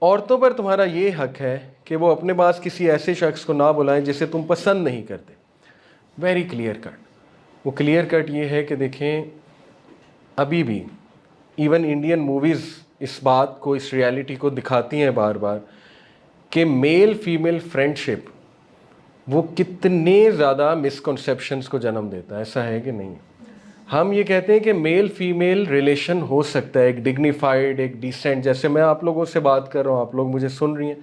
عورتوں پر تمہارا یہ حق ہے کہ وہ اپنے پاس کسی ایسے شخص کو نہ بلائیں جسے تم پسند نہیں کرتے. Very clear cut. وہ کلیئر کٹ یہ ہے کہ دیکھیں ابھی بھی ایون انڈین موویز اس بات کو, اس ریالٹی کو دکھاتی ہیں بار بار کہ میل فیمیل فرینڈشپ وہ کتنے زیادہ مسکنسیپشنز کو جنم دیتا ہے. ایسا ہے کہ نہیں؟ ہم یہ کہتے ہیں کہ میل فیمیل ریلیشن ہو سکتا ہے ایک ڈگنیفائڈ, ایک ڈیسنٹ, جیسے میں آپ لوگوں سے بات کر رہا ہوں, آپ لوگ مجھے سن رہی ہیں,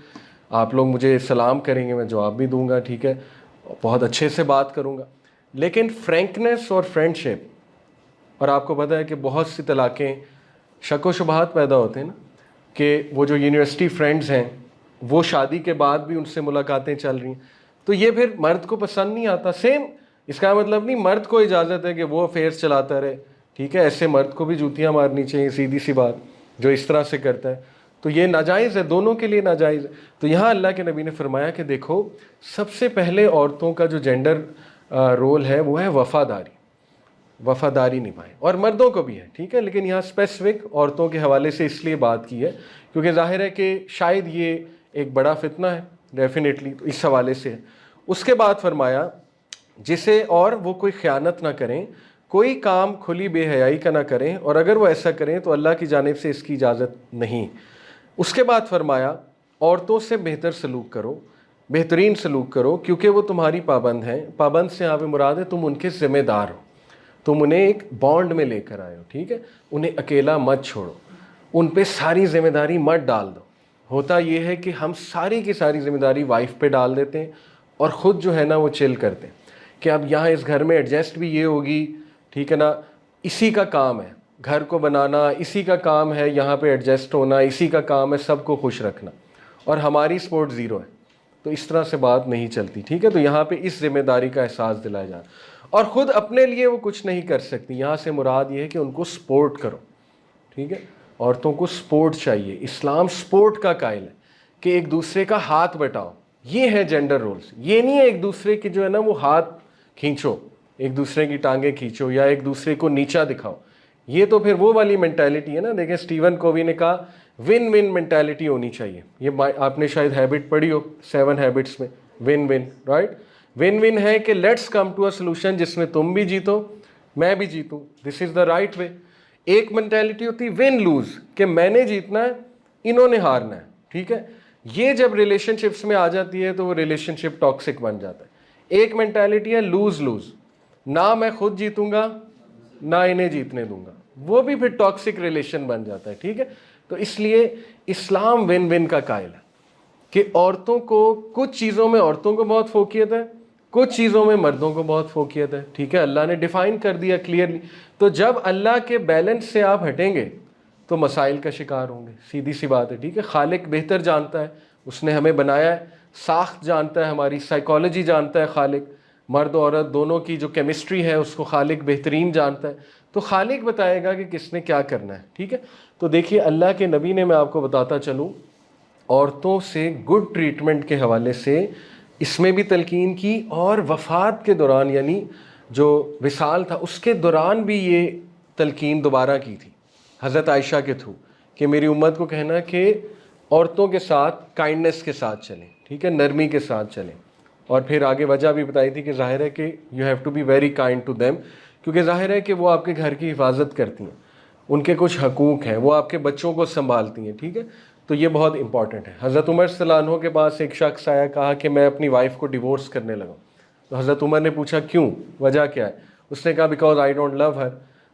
آپ لوگ مجھے سلام کریں گے, میں جواب بھی دوں گا, ٹھیک ہے, بہت اچھے سے بات کروں گا. لیکن فرینکنیس اور فرینڈشپ, اور آپ کو پتہ ہے کہ بہت سی طلاقیں شک و شبہات پیدا ہوتے ہیں نا, کہ وہ جو یونیورسٹی فرینڈز ہیں وہ شادی کے بعد بھی ان سے ملاقاتیں چل رہی ہیں, تو یہ پھر مرد کو پسند نہیں آتا. سیم اس کا مطلب نہیں مرد کو اجازت ہے کہ وہ افیئرس چلاتا رہے, ٹھیک ہے, ایسے مرد کو بھی جوتیاں مارنی چاہیے, سیدھی سی بات, جو اس طرح سے کرتا ہے. تو یہ ناجائز ہے, دونوں کے لیے ناجائز ہے. تو یہاں اللہ کے نبی نے فرمایا کہ دیکھو سب سے پہلے عورتوں کا جو جینڈر رول ہے وہ ہے وفاداری نبھائیں, اور مردوں کو بھی ہے, ٹھیک ہے, لیکن یہاں اسپیسیفک عورتوں کے حوالے سے اس لیے بات کی ہے کیونکہ ظاہر ہے کہ شاید یہ ایک بڑا فتنہ ہے ڈیفینیٹلی, تو اس حوالے سے ہے. اس کے بعد فرمایا جسے, اور وہ کوئی خیانت نہ کریں, کوئی کام کھلی بے حیائی کا نہ کریں, اور اگر وہ ایسا کریں تو اللہ کی جانب سے اس کی اجازت نہیں. اس کے بعد فرمایا عورتوں سے بہتر سلوک کرو, بہترین سلوک کرو, کیونکہ وہ تمہاری پابند ہیں. پابند سے یہاں پہ مراد ہے تم ان کے ذمہ دار ہو, تم انہیں ایک بانڈ میں لے کر آئے ہو, ٹھیک ہے, انہیں اکیلا مت چھوڑو, ان پہ ساری ذمہ داری مت ڈال دو. ہوتا یہ ہے کہ ہم ساری کی ساری ذمہ داری وائف پہ ڈال دیتے ہیں اور خود جو ہے نا وہ چل کرتے ہیں کہ اب یہاں اس گھر میں ایڈجسٹ بھی یہ ہوگی, ٹھیک ہے نا, اسی کا کام ہے گھر کو بنانا, اسی کا کام ہے یہاں پہ ایڈجسٹ ہونا, اسی کا کام ہے سب کو خوش رکھنا, اور ہماری سپورٹ زیرو ہے. تو اس طرح سے بات نہیں چلتی, ٹھیک ہے. تو یہاں پہ اس ذمہ داری کا احساس دلایا جا رہا, اور خود اپنے لیے وہ کچھ نہیں کر سکتی. یہاں سے مراد یہ ہے کہ ان کو سپورٹ کرو, ٹھیک ہے. عورتوں کو سپورٹ چاہیے, اسلام سپورٹ کا قائل ہے کہ ایک دوسرے کا ہاتھ بٹاؤ. یہ ہے جینڈر رولز. یہ نہیں ہے ایک دوسرے کی جو ہے نا وہ ہاتھ کھینچو, ایک دوسرے کی ٹانگیں کھینچو, یا ایک دوسرے کو نیچا دکھاؤ. یہ تو پھر وہ والی مینٹیلٹی ہے نا. دیکھیں اسٹیون کووی نے کہا ون ون مینٹیلٹی ہونی چاہیے. یہ آپ نے شاید ہیبٹ پڑھی ہو 7 ہیبٹس میں, win win, right. Win win ہے کہ let's come to a solution جس میں تم بھی جیتو میں بھی جیتوں, دس از دا رائٹ وے. ایک مینٹیلٹی ہوتی ون لوز, کہ میں نے جیتنا ہے انہوں نے ہارنا ہے, ٹھیک ہے. یہ جب ریلیشن شپس میں آ جاتی ہے تو وہ ریلیشن شپ ٹاکسک بن جاتا ہے. ایک مینٹیلٹی ہے لوز لوز, نہ میں خود جیتوں گا نہ انہیں جیتنے دوں گا, وہ بھی پھر ٹاکسک ریلیشن بن جاتا ہے, ٹھیک ہے. تو اس لیے اسلام ون ون کا قائل ہے کہ عورتوں کو کچھ چیزوں میں عورتوں کو بہت فوقیت ہے, کچھ چیزوں میں مردوں کو بہت فوقیت ہے, ٹھیک ہے. اللہ نے ڈیفائن کر دیا کلیئرلی. تو جب اللہ کے بیلنس سے آپ ہٹیں گے تو مسائل کا شکار ہوں گے, سیدھی سی بات ہے, ٹھیک ہے. خالق بہتر جانتا ہے, اس نے ہمیں بنایا ہے, ساخت جانتا ہے, ہماری سائیکالوجی جانتا ہے خالق. مرد و عورت دونوں کی جو کیمسٹری ہے اس کو خالق بہترین جانتا ہے. تو خالق بتائے گا کہ کس نے کیا کرنا ہے, ٹھیک ہے. تو دیکھیے اللہ کے نبی نے, میں آپ کو بتاتا چلوں, عورتوں سے گڈ ٹریٹمنٹ کے حوالے سے اس میں بھی تلقین کی, اور وفات کے دوران یعنی جو وصال تھا اس کے دوران بھی یہ تلقین دوبارہ کی تھی حضرت عائشہ کے تھرو, کہ میری امت کو کہنا کہ عورتوں کے ساتھ کائنڈنس کے ساتھ چلیں, ٹھیک ہے, نرمی کے ساتھ چلیں. اور پھر آگے وجہ بھی بتائی تھی کہ ظاہر ہے کہ you have to be very kind to them, کیونکہ ظاہر ہے کہ وہ آپ کے گھر کی حفاظت کرتی ہیں, ان کے کچھ حقوق ہیں, وہ آپ کے بچوں کو سنبھالتی ہیں, ٹھیک ہے. تو یہ بہت امپورٹنٹ ہے. حضرت عمر صلی اللہ عنہ کے پاس ایک شخص آیا, کہا کہ میں اپنی وائف کو ڈیورس کرنے لگا. تو حضرت عمر نے پوچھا کیوں, وجہ کیا ہے؟ اس نے کہا بیکاز آئی ڈونٹ لو ہر,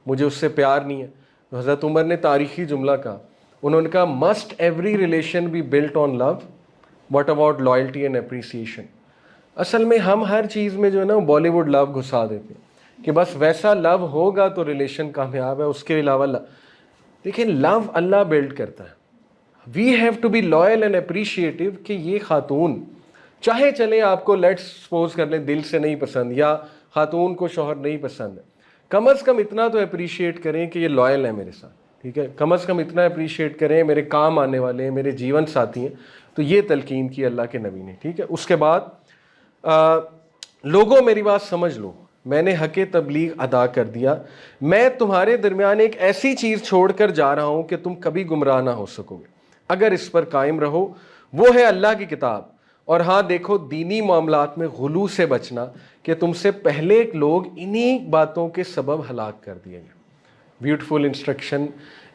مجھے اس سے پیار نہیں ہے. تو حضرت عمر نے تاریخی جملہ کہا, انہوں نے کہا must every relation be built on love, what about loyalty and appreciation. اصل میں ہم ہر چیز میں جو ہے نا بالی ووڈ لو گھسا دیتے ہیں کہ بس ویسا لو ہوگا تو ریلیشن کامیاب ہے, اس کے علاوہ دیکھیں لو اللہ بلڈ کرتا ہے. We have to be loyal and appreciative کہ یہ خاتون چاہے چلے آپ کو لیٹس سپوز کر لیں دل سے نہیں پسند, یا خاتون کو شوہر نہیں پسند ہے, کم از کم اتنا تو اپریشیٹ کریں کہ یہ لائل ہے میرے ساتھ, ٹھیک ہے, کم از کم اتنا اپریشیٹ کریں میرے کام آنے والے ہیں, میرے جیون ساتھی ہیں. تو یہ تلقین کی اللہ کے نبی نے, ٹھیک ہے. اس کے بعد لوگوں میری بات سمجھ لو, میں نے حق تبلیغ ادا کر دیا, میں تمہارے درمیان ایک ایسی چیز چھوڑ کر جا رہا ہوں کہ تم کبھی گمراہ نہ ہو سکو گے اگر اس پر قائم رہو, وہ ہے اللہ کی کتاب. اور ہاں دیکھو دینی معاملات میں غلو سے بچنا کہ تم سے پہلے لوگ انہی باتوں کے سبب ہلاک کر دیے گئے. Beautiful instruction,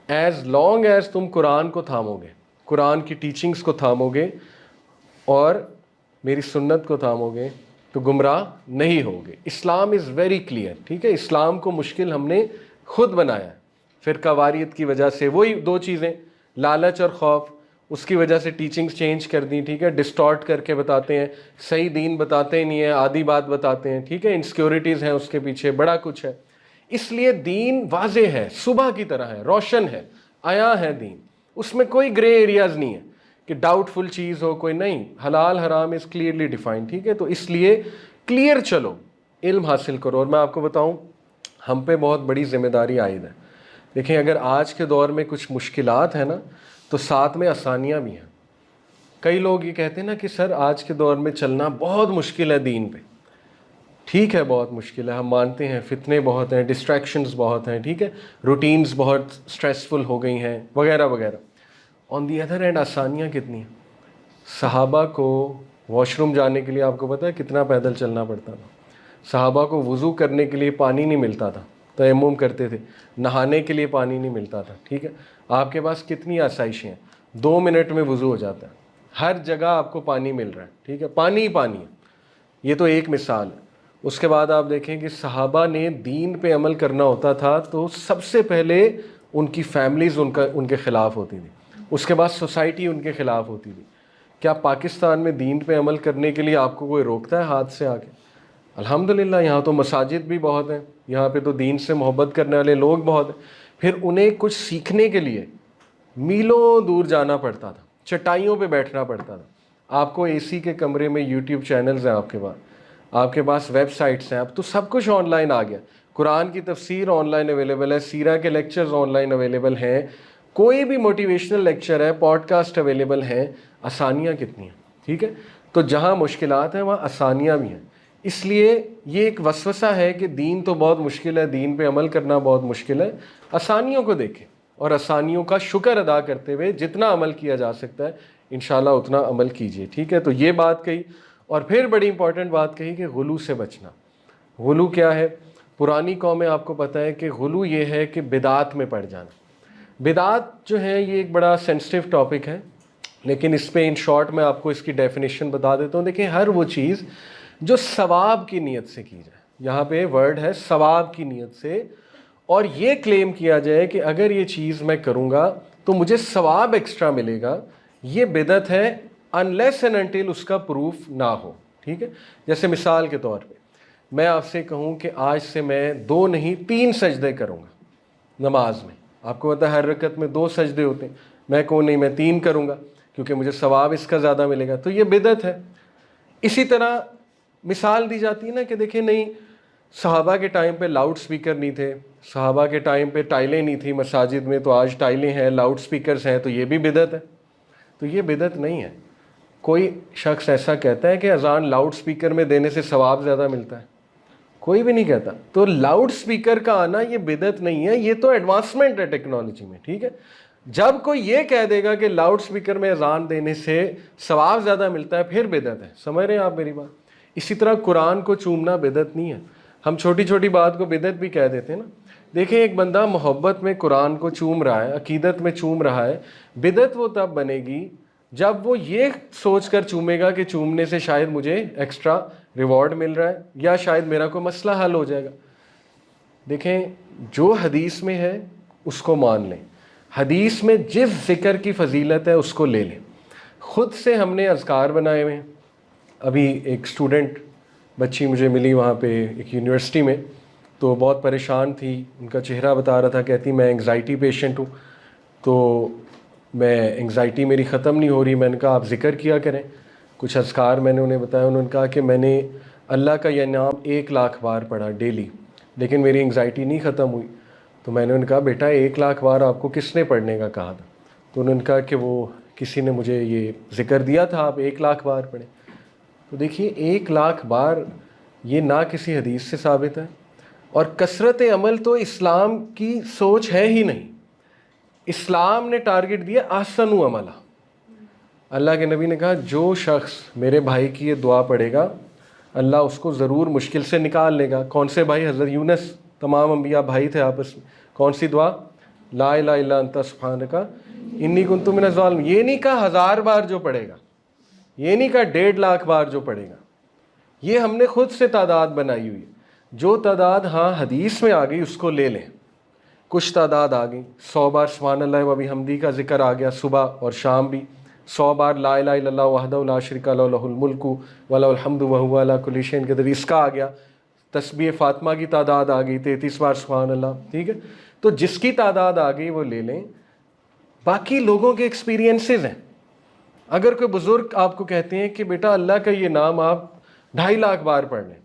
as long as تم قرآن کو تھامو گے, قرآن کی ٹیچنگز کو تھامو گے اور میری سنت کو تھامو گے تو گمراہ نہیں ہوگے. اسلام از ویری کلیئر, ٹھیک ہے. اسلام کو مشکل ہم نے خود بنایا ہے فرقہ واریت کی وجہ سے. وہی دو چیزیں, لالچ اور خوف, اس کی وجہ سے ٹیچنگز چینج کر دیں, ٹھیک ہے, ڈسٹارٹ کر کے بتاتے ہیں, صحیح دین بتاتے نہیں ہیں, آدھی بات بتاتے ہیں, ٹھیک ہے, انسیکیورٹیز ہیں اس کے پیچھے, بڑا کچھ ہے. اس لیے دین واضح ہے, صبح کی طرح ہے, روشن ہے, عیاں ہے دین, اس میں کوئی گرے ایریاز نہیں ہے کہ ڈاؤٹ فل چیز ہو کوئی, نہیں, حلال حرام از کلیئرلی ڈیفائنڈ, ٹھیک ہے. تو اس لیے کلیئر چلو, علم حاصل کرو. اور میں آپ کو بتاؤں ہم پہ بہت بڑی ذمہ داری عائد ہے. دیکھیں اگر آج کے دور میں کچھ مشکلات ہیں نا تو ساتھ میں آسانیاں بھی ہیں. کئی لوگ یہ کہتے ہیں نا کہ سر آج کے دور میں چلنا بہت مشکل ہے دین پہ. ٹھیک ہے بہت مشکل ہے, ہم مانتے ہیں, فتنے بہت ہیں, ڈسٹریکشنز بہت ہیں, ٹھیک ہے, روٹینز بہت سٹریسفل ہو گئی ہیں وغیرہ وغیرہ. آن دی ادر ہینڈ آسانیاں کتنی ہیں. صحابہ کو واش روم جانے کے لیے آپ کو پتہ ہے کتنا پیدل چلنا پڑتا تھا. صحابہ کو وضو کرنے کے لیے پانی نہیں ملتا تھا, تیمم کرتے تھے, نہانے کے لیے پانی نہیں ملتا تھا, ٹھیک ہے. آپ کے پاس کتنی آسائشیں ہیں, 2 منٹ میں وضو ہو جاتا ہے, ہر جگہ آپ کو پانی مل رہا ہے, ٹھیک ہے, پانی ہی پانی ہے. یہ تو ایک مثال ہے. اس کے بعد آپ دیکھیں کہ صحابہ نے دین پہ عمل کرنا ہوتا تھا تو سب سے پہلے ان کی فیملیز ان کے خلاف ہوتی تھی, اس کے بعد سوسائٹی ان کے خلاف ہوتی تھی. کیا پاکستان میں دین پہ عمل کرنے کے لیے آپ کو کوئی روکتا ہے ہاتھ سے آ کے؟ الحمدللہ یہاں تو مساجد بھی بہت ہیں, یہاں پہ تو دین سے محبت کرنے والے لوگ بہت ہیں. پھر انہیں کچھ سیکھنے کے لیے میلوں دور جانا پڑتا تھا, چٹائیوں پہ بیٹھنا پڑتا تھا. آپ کو اے سی کے کمرے میں یوٹیوب چینلز ہیں آپ کے پاس ویب سائٹس ہیں, اب تو سب کچھ آن لائن آ گیا. قرآن کی تفسیر آن لائن اویلیبل ہے, سیرہ کے لیکچرز آن لائن اویلیبل ہیں, کوئی بھی موٹیویشنل لیکچر ہے, پوڈ کاسٹ اویلیبل ہیں. آسانیاں کتنی ہیں, ٹھیک ہے. تو جہاں مشکلات ہیں وہاں آسانیاں بھی ہیں. اس لیے یہ ایک وسوسہ ہے کہ دین تو بہت مشکل ہے, دین پہ عمل کرنا بہت مشکل ہے. آسانیوں کو دیکھیں اور آسانیوں کا شکر ادا کرتے ہوئے جتنا عمل کیا جا سکتا ہے انشاءاللہ اتنا عمل کیجیے, ٹھیک ہے. تو یہ بات کہی, اور پھر بڑی امپورٹنٹ بات کہی کہ غلو سے بچنا. غلو کیا ہے؟ پرانی قومیں آپ کو پتہ ہے کہ غلو یہ ہے کہ بدعات میں پڑ جانا. بدعات جو ہے یہ ایک بڑا سینسٹیو ٹاپک ہے, لیکن اس پہ ان شارٹ میں آپ کو اس کی ڈیفینیشن بتا دیتا ہوں. دیکھیں ہر وہ چیز جو ثواب کی نیت سے کی جائے, یہاں پہ ورڈ ہے ثواب کی نیت سے, اور یہ کلیم کیا جائے کہ اگر یہ چیز میں کروں گا تو مجھے ثواب ایکسٹرا ملے گا, یہ بدعت ہے unless and until اس کا پروف نہ ہو, ٹھیک ہے. جیسے مثال کے طور پہ میں آپ سے کہوں کہ آج سے میں 2 نہیں 3 سجدے کروں گا نماز میں. آپ کو پتہ ہے ہر رکعت میں 2 سجدے ہوتے ہیں, میں کہوں نہیں میں 3 کروں گا کیونکہ مجھے ثواب اس کا زیادہ ملے گا, تو یہ بدعت ہے. اسی طرح مثال دی جاتی ہے نا کہ دیکھیں نہیں صحابہ کے ٹائم پہ لاؤڈ سپیکر نہیں تھے, صحابہ کے ٹائم پہ ٹائلیں نہیں تھیں مساجد میں, تو آج ٹائلیں ہیں, لاؤڈ سپیکرز ہیں, تو یہ بھی بدعت ہے. تو یہ بدعت نہیں ہے. کوئی شخص ایسا کہتا ہے کہ اذان لاؤڈ سپیکر میں دینے سے ثواب زیادہ ملتا ہے؟ کوئی بھی نہیں کہتا. تو لاؤڈ سپیکر کا آنا یہ بدعت نہیں ہے, یہ تو ایڈوانسمنٹ ہے ٹیکنالوجی میں, ٹھیک ہے. جب کوئی یہ کہہ دے گا کہ لاؤڈ سپیکر میں اذان دینے سے ثواب زیادہ ملتا ہے پھر بدعت ہے. سمجھ رہے ہیں آپ میری بات؟ اسی طرح قرآن کو چومنا بدعت نہیں ہے. ہم چھوٹی چھوٹی بات کو بدعت بھی کہہ دیتے ہیں نا. دیکھیں ایک بندہ محبت میں قرآن کو چوم رہا ہے, عقیدت میں چوم رہا ہے, بدعت وہ تب بنے گی جب وہ یہ سوچ کر چومے گا کہ چومنے سے شاید مجھے ایکسٹرا ریوارڈ مل رہا ہے یا شاید میرا کوئی مسئلہ حل ہو جائے گا. دیکھیں جو حدیث میں ہے اس کو مان لیں, حدیث میں جس ذکر کی فضیلت ہے اس کو لے لیں. خود سے ہم نے اذکار بنائے ہوئے ہیں. ابھی ایک اسٹوڈنٹ بچی مجھے ملی وہاں پہ ایک یونیورسٹی میں, تو بہت پریشان تھی, ان کا چہرہ بتا رہا تھا, کہتی میں انگزائٹی پیشنٹ ہوں, تو میں انگزائٹی میری ختم نہیں ہو رہی. میں نے کہا آپ ذکر کیا کریں. کچھ اذکار میں نے انہیں بتایا. انہوں نے کہا کہ میں نے اللہ کا یہ نام 1,00,000 بار پڑھا ڈیلی, لیکن میری انگزائٹی نہیں ختم ہوئی. تو میں نے ان کہا بیٹا 1,00,000 بار آپ کو کس نے پڑھنے کا کہا تھا؟ تو انہوں نے کہا کہ وہ کسی نے مجھے یہ ذکر دیا تھا آپ 1,00,000 بار پڑھیں. تو دیکھیے 1,00,000 بار یہ نہ کسی حدیث سے ثابت ہے, اور کثرت عمل تو اسلام کی سوچ ہے ہی نہیں. اسلام نے ٹارگٹ دیا احسن عملہ. اللہ کے نبی نے کہا جو شخص میرے بھائی کی یہ دعا پڑھے گا اللہ اس کو ضرور مشکل سے نکال لے گا. کون سے بھائی؟ حضرت یونس, تمام انبیاء بھائی تھے آپس میں. کون سی دعا؟ لا الہ الا انت سبحانک انی کنت من الظالمین. یہ نہیں کہا 1,000 بار جو پڑھے گا, یہ نہیں کہا 1,50,000 بار جو پڑھے گا. یہ ہم نے خود سے تعداد بنائی ہوئی ہے. جو تعداد ہاں حدیث میں آ گئی اس کو لے لیں. کچھ تعداد آ گئی, 100 بار سبحان اللہ و بحمدہ کا ذکر آ گیا صبح اور شام بھی, 100 بار لا الہ الا اللہ وحدہ لا شریک لہ لہ الملک و لہ الحمد وہو علی کل شیء قدیر, اس کا آ گیا. تسبیح فاطمہ کی تعداد آ گئی 33 بار سبحان اللہ. ٹھیک ہے, تو جس کی تعداد آ گئی وہ لے لیں. باقی لوگوں کے ایکسپیرینسز ہیں. اگر کوئی بزرگ آپ کو کہتے ہیں کہ بیٹا اللہ کا یہ نام آپ 2,50,000 بار پڑھ لیں,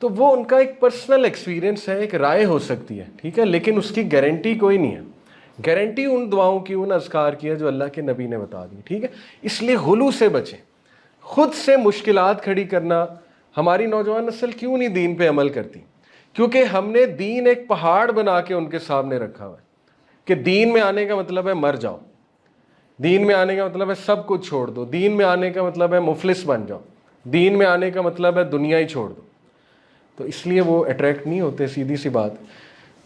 تو وہ ان کا ایک پرسنل ایکسپیرینس ہے, ایک رائے ہو سکتی ہے, ٹھیک ہے, لیکن اس کی گارنٹی کوئی نہیں ہے. گارنٹی ان دعاؤں کی, ان اذکار کی ہے جو اللہ کے نبی نے بتا دی. ٹھیک ہے, اس لیے غلو سے بچیں. خود سے مشکلات کھڑی کرنا. ہماری نوجوان نسل کیوں نہیں دین پہ عمل کرتی؟ کیونکہ ہم نے دین ایک پہاڑ بنا کے ان کے سامنے رکھا ہوا ہے کہ دین میں آنے کا مطلب ہے مر جاؤ, دین میں آنے کا مطلب ہے سب کچھ چھوڑ دو, دین میں آنے کا مطلب ہے مفلس بن جاؤ, دین میں آنے کا مطلب ہے دنیا ہی چھوڑ دو. تو اس لیے وہ اٹریکٹ نہیں ہوتے, سیدھی سی بات.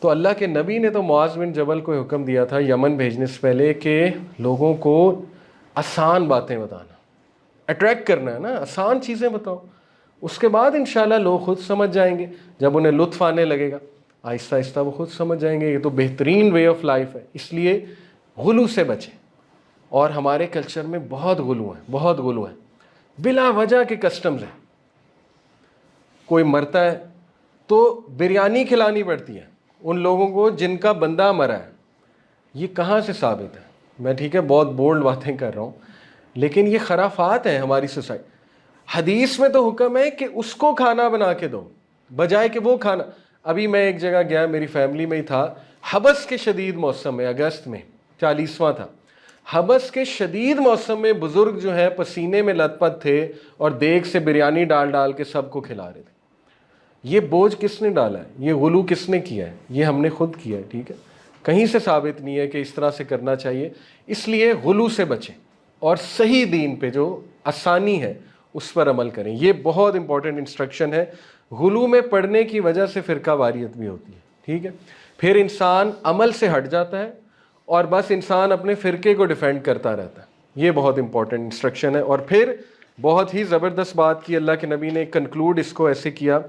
تو اللہ کے نبی نے تو معاذ بن جبل کو حکم دیا تھا یمن بھیجنے سے پہلے کہ لوگوں کو آسان باتیں بتانا, اٹریکٹ کرنا ہے نا, آسان چیزیں بتاؤ. اس کے بعد انشاءاللہ لوگ خود سمجھ جائیں گے. جب انہیں لطف آنے لگے گا آہستہ آہستہ وہ خود سمجھ جائیں گے. یہ تو بہترین وے آف لائف ہے. اس لیے غلو سے بچیں. اور ہمارے کلچر میں بہت غلو ہے, بہت غلو ہے. بلا وجہ کے کسٹمز ہیں. کوئی مرتا ہے تو بریانی کھلانی پڑتی ہے ان لوگوں کو جن کا بندہ مرا ہے. یہ کہاں سے ثابت ہے؟ میں ٹھیک ہے بہت بولڈ باتیں کر رہا ہوں, لیکن یہ خرافات ہیں ہماری سوسائٹی. حدیث میں تو حکم ہے کہ اس کو کھانا بنا کے دو بجائے کہ وہ کھانا. ابھی میں ایک جگہ گیا, میری فیملی میں ہی تھا, حبس کے شدید موسم میں, اگست میں 40واں تھا. حبس کے شدید موسم میں بزرگ جو ہے پسینے میں لت پت تھے اور دیگ سے بریانی ڈال ڈال کے سب کو کھلا رہے تھے. یہ بوجھ کس نے ڈالا ہے؟ یہ غلو کس نے کیا ہے؟ یہ ہم نے خود کیا ہے. ٹھیک ہے, کہیں سے ثابت نہیں ہے کہ اس طرح سے کرنا چاہیے. اس لیے غلو سے بچیں اور صحیح دین پہ جو آسانی ہے اس پر عمل کریں. یہ بہت امپورٹنٹ انسٹرکشن ہے. غلو میں پڑنے کی وجہ سے فرقہ واریت بھی ہوتی ہے. ٹھیک ہے, پھر انسان عمل سے ہٹ جاتا ہے اور بس انسان اپنے فرقے کو ڈیفینڈ کرتا رہتا ہے. یہ بہت امپورٹنٹ انسٹرکشن ہے. اور پھر بہت ہی زبردست بات کی اللہ کے نبی نے, کنکلوڈ اس کو ایسے کیا,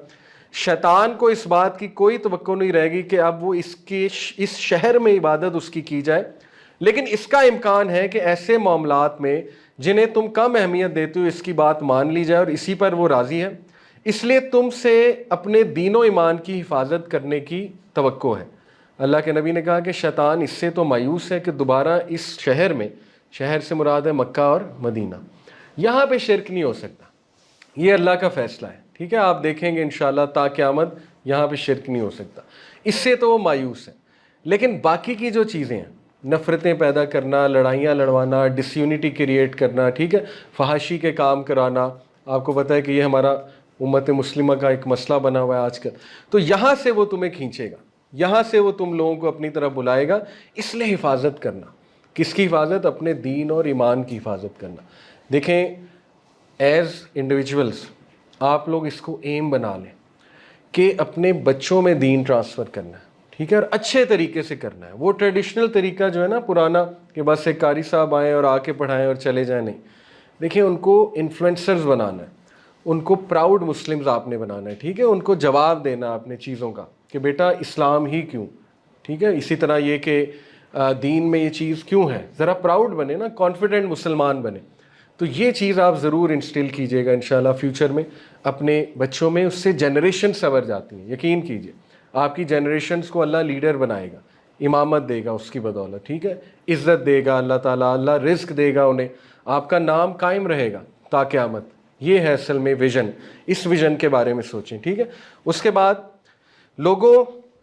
شیطان کو اس بات کی کوئی توقع نہیں رہے گی کہ اب وہ اس شہر میں عبادت اس کی جائے, لیکن اس کا امکان ہے کہ ایسے معاملات میں جنہیں تم کم اہمیت دیتے ہو اس کی بات مان لی جائے اور اسی پر وہ راضی ہے. اس لیے تم سے اپنے دین و ایمان کی حفاظت کرنے کی توقع ہے. اللہ کے نبی نے کہا کہ شیطان اس سے تو مایوس ہے کہ دوبارہ اس شہر میں, شہر سے مراد ہے مکہ اور مدینہ, یہاں پہ شرک نہیں ہو سکتا. یہ اللہ کا فیصلہ ہے. ٹھیک ہے, آپ دیکھیں گے انشاءاللہ تا قیامت یہاں پہ شرک نہیں ہو سکتا. اس سے تو وہ مایوس ہے. لیکن باقی کی جو چیزیں ہیں, نفرتیں پیدا کرنا, لڑائیاں لڑوانا, ڈس یونٹی کریٹ کرنا, ٹھیک ہے, فحاشی کے کام کرانا, آپ کو پتہ ہے کہ یہ ہمارا امت مسلمہ کا ایک مسئلہ بنا ہوا ہے آج کل. تو یہاں سے وہ تمہیں کھینچے گا, یہاں سے وہ تم لوگوں کو اپنی طرف بلائے گا. اس لیے حفاظت کرنا. کس کی حفاظت؟ اپنے دین اور ایمان کی حفاظت کرنا. دیکھیں ایز انڈیویجولس آپ لوگ اس کو ایم بنا لیں کہ اپنے بچوں میں دین ٹرانسفر کرنا ہے. ٹھیک ہے, اور اچھے طریقے سے کرنا ہے. وہ ٹریڈیشنل طریقہ جو ہے نا پرانا, کہ بس ایک قاری صاحب آئیں اور آ کے پڑھائیں اور چلے جائیں, نہیں. دیکھیں ان کو انفلوئنسرز بنانا ہے, ان کو پراؤڈ مسلمز آپ نے بنانا ہے, ٹھیک ہے, ان کو جواب دینا اپنے چیزوں کا کہ بیٹا اسلام ہی کیوں, ٹھیک ہے. اسی طرح یہ کہ دین میں یہ چیز کیوں ہے, ذرا پراؤڈ بنے نا, کانفیڈنٹ مسلمان بنے. تو یہ چیز آپ ضرور انسٹل کیجئے گا انشاءاللہ فیوچر میں اپنے بچوں میں. اس سے جنریشن سنور جاتی ہیں, یقین کیجئے. آپ کی جنریشنز کو اللہ لیڈر بنائے گا, امامت دے گا اس کی بدولت, ٹھیک ہے, عزت دے گا اللہ تعالیٰ, اللہ رزق دے گا انہیں, آپ کا نام قائم رہے گا تا قیامت. یہ ہے اصل میں ویژن. اس ویژن کے بارے میں سوچیں, ٹھیک ہے. اس کے بعد لوگوں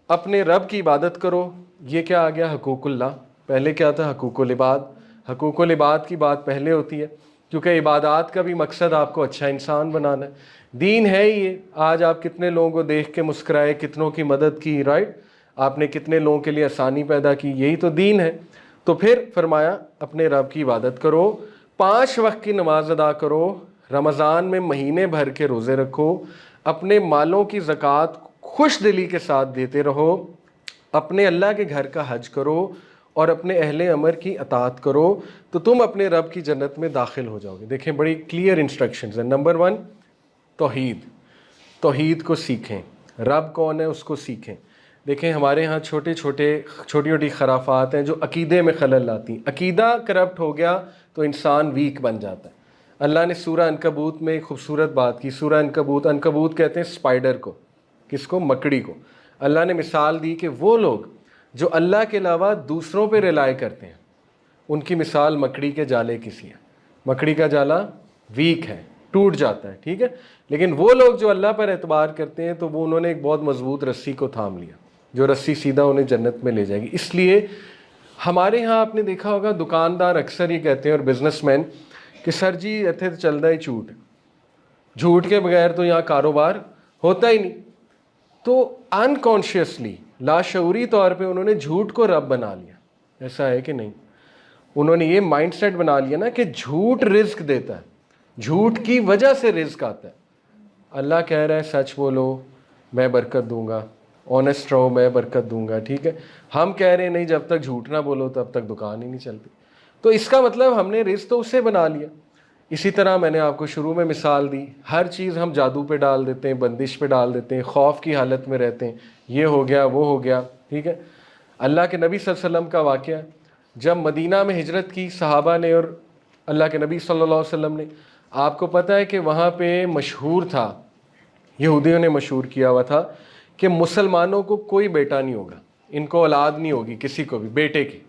اپنے رب کی عبادت کرو. یہ کیا آ گیا, حقوق اللہ. پہلے کیا تھا, حقوق العباد. حقوق العباد کی بات پہلے ہوتی ہے, کیونکہ عبادات کا بھی مقصد آپ کو اچھا انسان بنانا ہے. دین ہے یہ. آج آپ کتنے لوگوں کو دیکھ کے مسکرائے, کتنوں کی مدد کی, رائٹ, آپ نے کتنے لوگوں کے لیے آسانی پیدا کی, یہی تو دین ہے. تو پھر فرمایا اپنے رب کی عبادت کرو, 5 وقت کی نماز ادا کرو, رمضان میں مہینے بھر کے روزے رکھو, اپنے مالوں کی زکوٰۃ خوش دلی کے ساتھ دیتے رہو, اپنے اللہ کے گھر کا حج کرو, اور اپنے اہل امر کی اطاعت کرو, تو تم اپنے رب کی جنت میں داخل ہو جاؤ گے. دیکھیں بڑی کلیئر انسٹرکشنز ہیں. نمبر 1 توحید. توحید کو سیکھیں, رب کون ہے اس کو سیکھیں. دیکھیں ہمارے ہاں چھوٹی چھوٹی خرافات ہیں جو عقیدے میں خلل لاتی ہیں. عقیدہ کرپٹ ہو گیا تو انسان ویک بن جاتا ہے. اللہ نے سورہ عنکبوت میں ایک خوبصورت بات کی. سورہ عنکبوت, عنکبوت کہتے ہیں اسپائڈر کو, کس کو, مکڑی کو. اللہ نے مثال دی کہ وہ لوگ جو اللہ کے علاوہ دوسروں پہ ریلائی کرتے ہیں, ان کی مثال مکڑی کے جالے کی سی ہے. مکڑی کا جالا ویک ہے, ٹوٹ جاتا ہے, ٹھیک ہے. لیکن وہ لوگ جو اللہ پر اعتبار کرتے ہیں تو وہ انہوں نے ایک بہت مضبوط رسی کو تھام لیا, جو رسی سیدھا انہیں جنت میں لے جائے گی. اس لیے ہمارے ہاں آپ نے دیکھا ہوگا دکاندار اکثر یہ کہتے ہیں, اور بزنس مین, کہ سر جی ایتھے تو چلتا ہی جھوٹ, جھوٹ کے بغیر تو یہاں کاروبار ہوتا ہی نہیں. تو انکانشیسلی, لاشعوری طور پہ انہوں نے جھوٹ کو رب بنا لیا. ایسا ہے کہ نہیں؟ انہوں نے یہ مائنڈ سیٹ بنا لیا نا کہ جھوٹ رزق دیتا ہے, جھوٹ کی وجہ سے رزق آتا ہے. اللہ کہہ رہا ہے سچ بولو میں برکت دوں گا, آنیسٹ رہو میں برکت دوں گا, ٹھیک ہے. ہم کہہ رہے ہیں نہیں, جب تک جھوٹ نہ بولو تب تک دکان ہی نہیں چلتی. تو اس کا مطلب ہم نے رزق تو اسے بنا لیا. اسی طرح میں نے آپ کو شروع میں مثال دی, ہر چیز ہم جادو پہ ڈال دیتے ہیں, بندش پہ ڈال دیتے ہیں, خوف کی حالت میں رہتے ہیں, یہ ہو گیا وہ ہو گیا, ٹھیک ہے. اللہ کے نبی صلی اللہ علیہ وسلم کا واقعہ, جب مدینہ میں ہجرت کی صحابہ نے اور اللہ کے نبی صلی اللہ علیہ وسلم نے, آپ کو پتہ ہے کہ وہاں پہ مشہور تھا, یہودیوں نے مشہور کیا ہوا تھا کہ مسلمانوں کو کوئی بیٹا نہیں ہوگا, ان کو اولاد نہیں ہوگی کسی کو بھی بیٹے کی.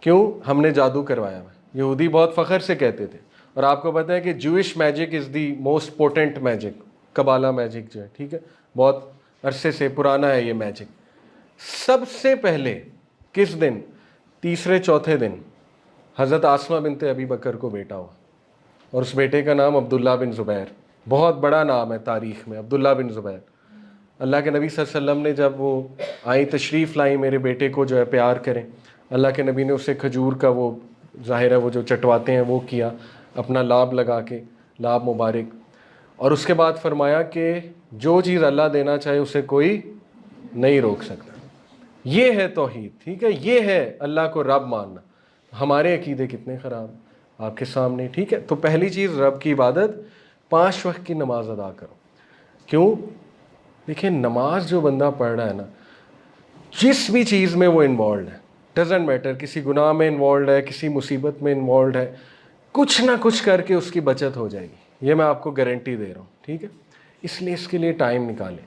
کیوں؟ ہم نے جادو کروایا ہوا. یہودی بہت فخر سے کہتے تھے. اور آپ کو پتہ ہے کہ Jewish magic is the most potent magic, Kabbalah magic جو ہے, ٹھیک ہے, بہت عرصے سے پرانا ہے یہ میجک. سب سے پہلے کس دن, تیسرے چوتھے دن حضرت آسمہ بنت ابی بکر کو بیٹا ہوا, اور اس بیٹے کا نام عبداللہ بن زبیر. بہت بڑا نام ہے تاریخ میں, عبداللہ بن زبیر. اللہ کے نبی صلی اللہ علیہ وسلم نے جب وہ آئی تشریف لائیں میرے بیٹے کو جو ہے پیار کریں, اللہ کے نبی نے اسے کھجور کا وہ ظاہر ہے وہ جو چٹواتے ہیں وہ کیا, اپنا لاب لگا کے, لاب مبارک, اور اس کے بعد فرمایا کہ جو چیز اللہ دینا چاہے اسے کوئی نہیں روک سکتا. یہ ہے توحید, ٹھیک ہے, یہ ہے اللہ کو رب ماننا. ہمارے عقیدے کتنے خراب آپ کے سامنے, ٹھیک ہے. تو پہلی چیز رب کی عبادت, 5 وقت کی نماز ادا کرو. کیوں؟ دیکھیں نماز جو بندہ پڑھ رہا ہے نا, جس بھی چیز میں وہ انوالوڈ ہے, ڈزنٹ میٹر, کسی گناہ میں انوالوڈ ہے, کسی مصیبت میں انوالوڈ ہے, کچھ نہ کچھ کر کے اس کی بچت ہو جائے گی, یہ میں آپ کو گارنٹی دے رہا ہوں, ٹھیک ہے. اس لیے اس کے لیے ٹائم نکالیں.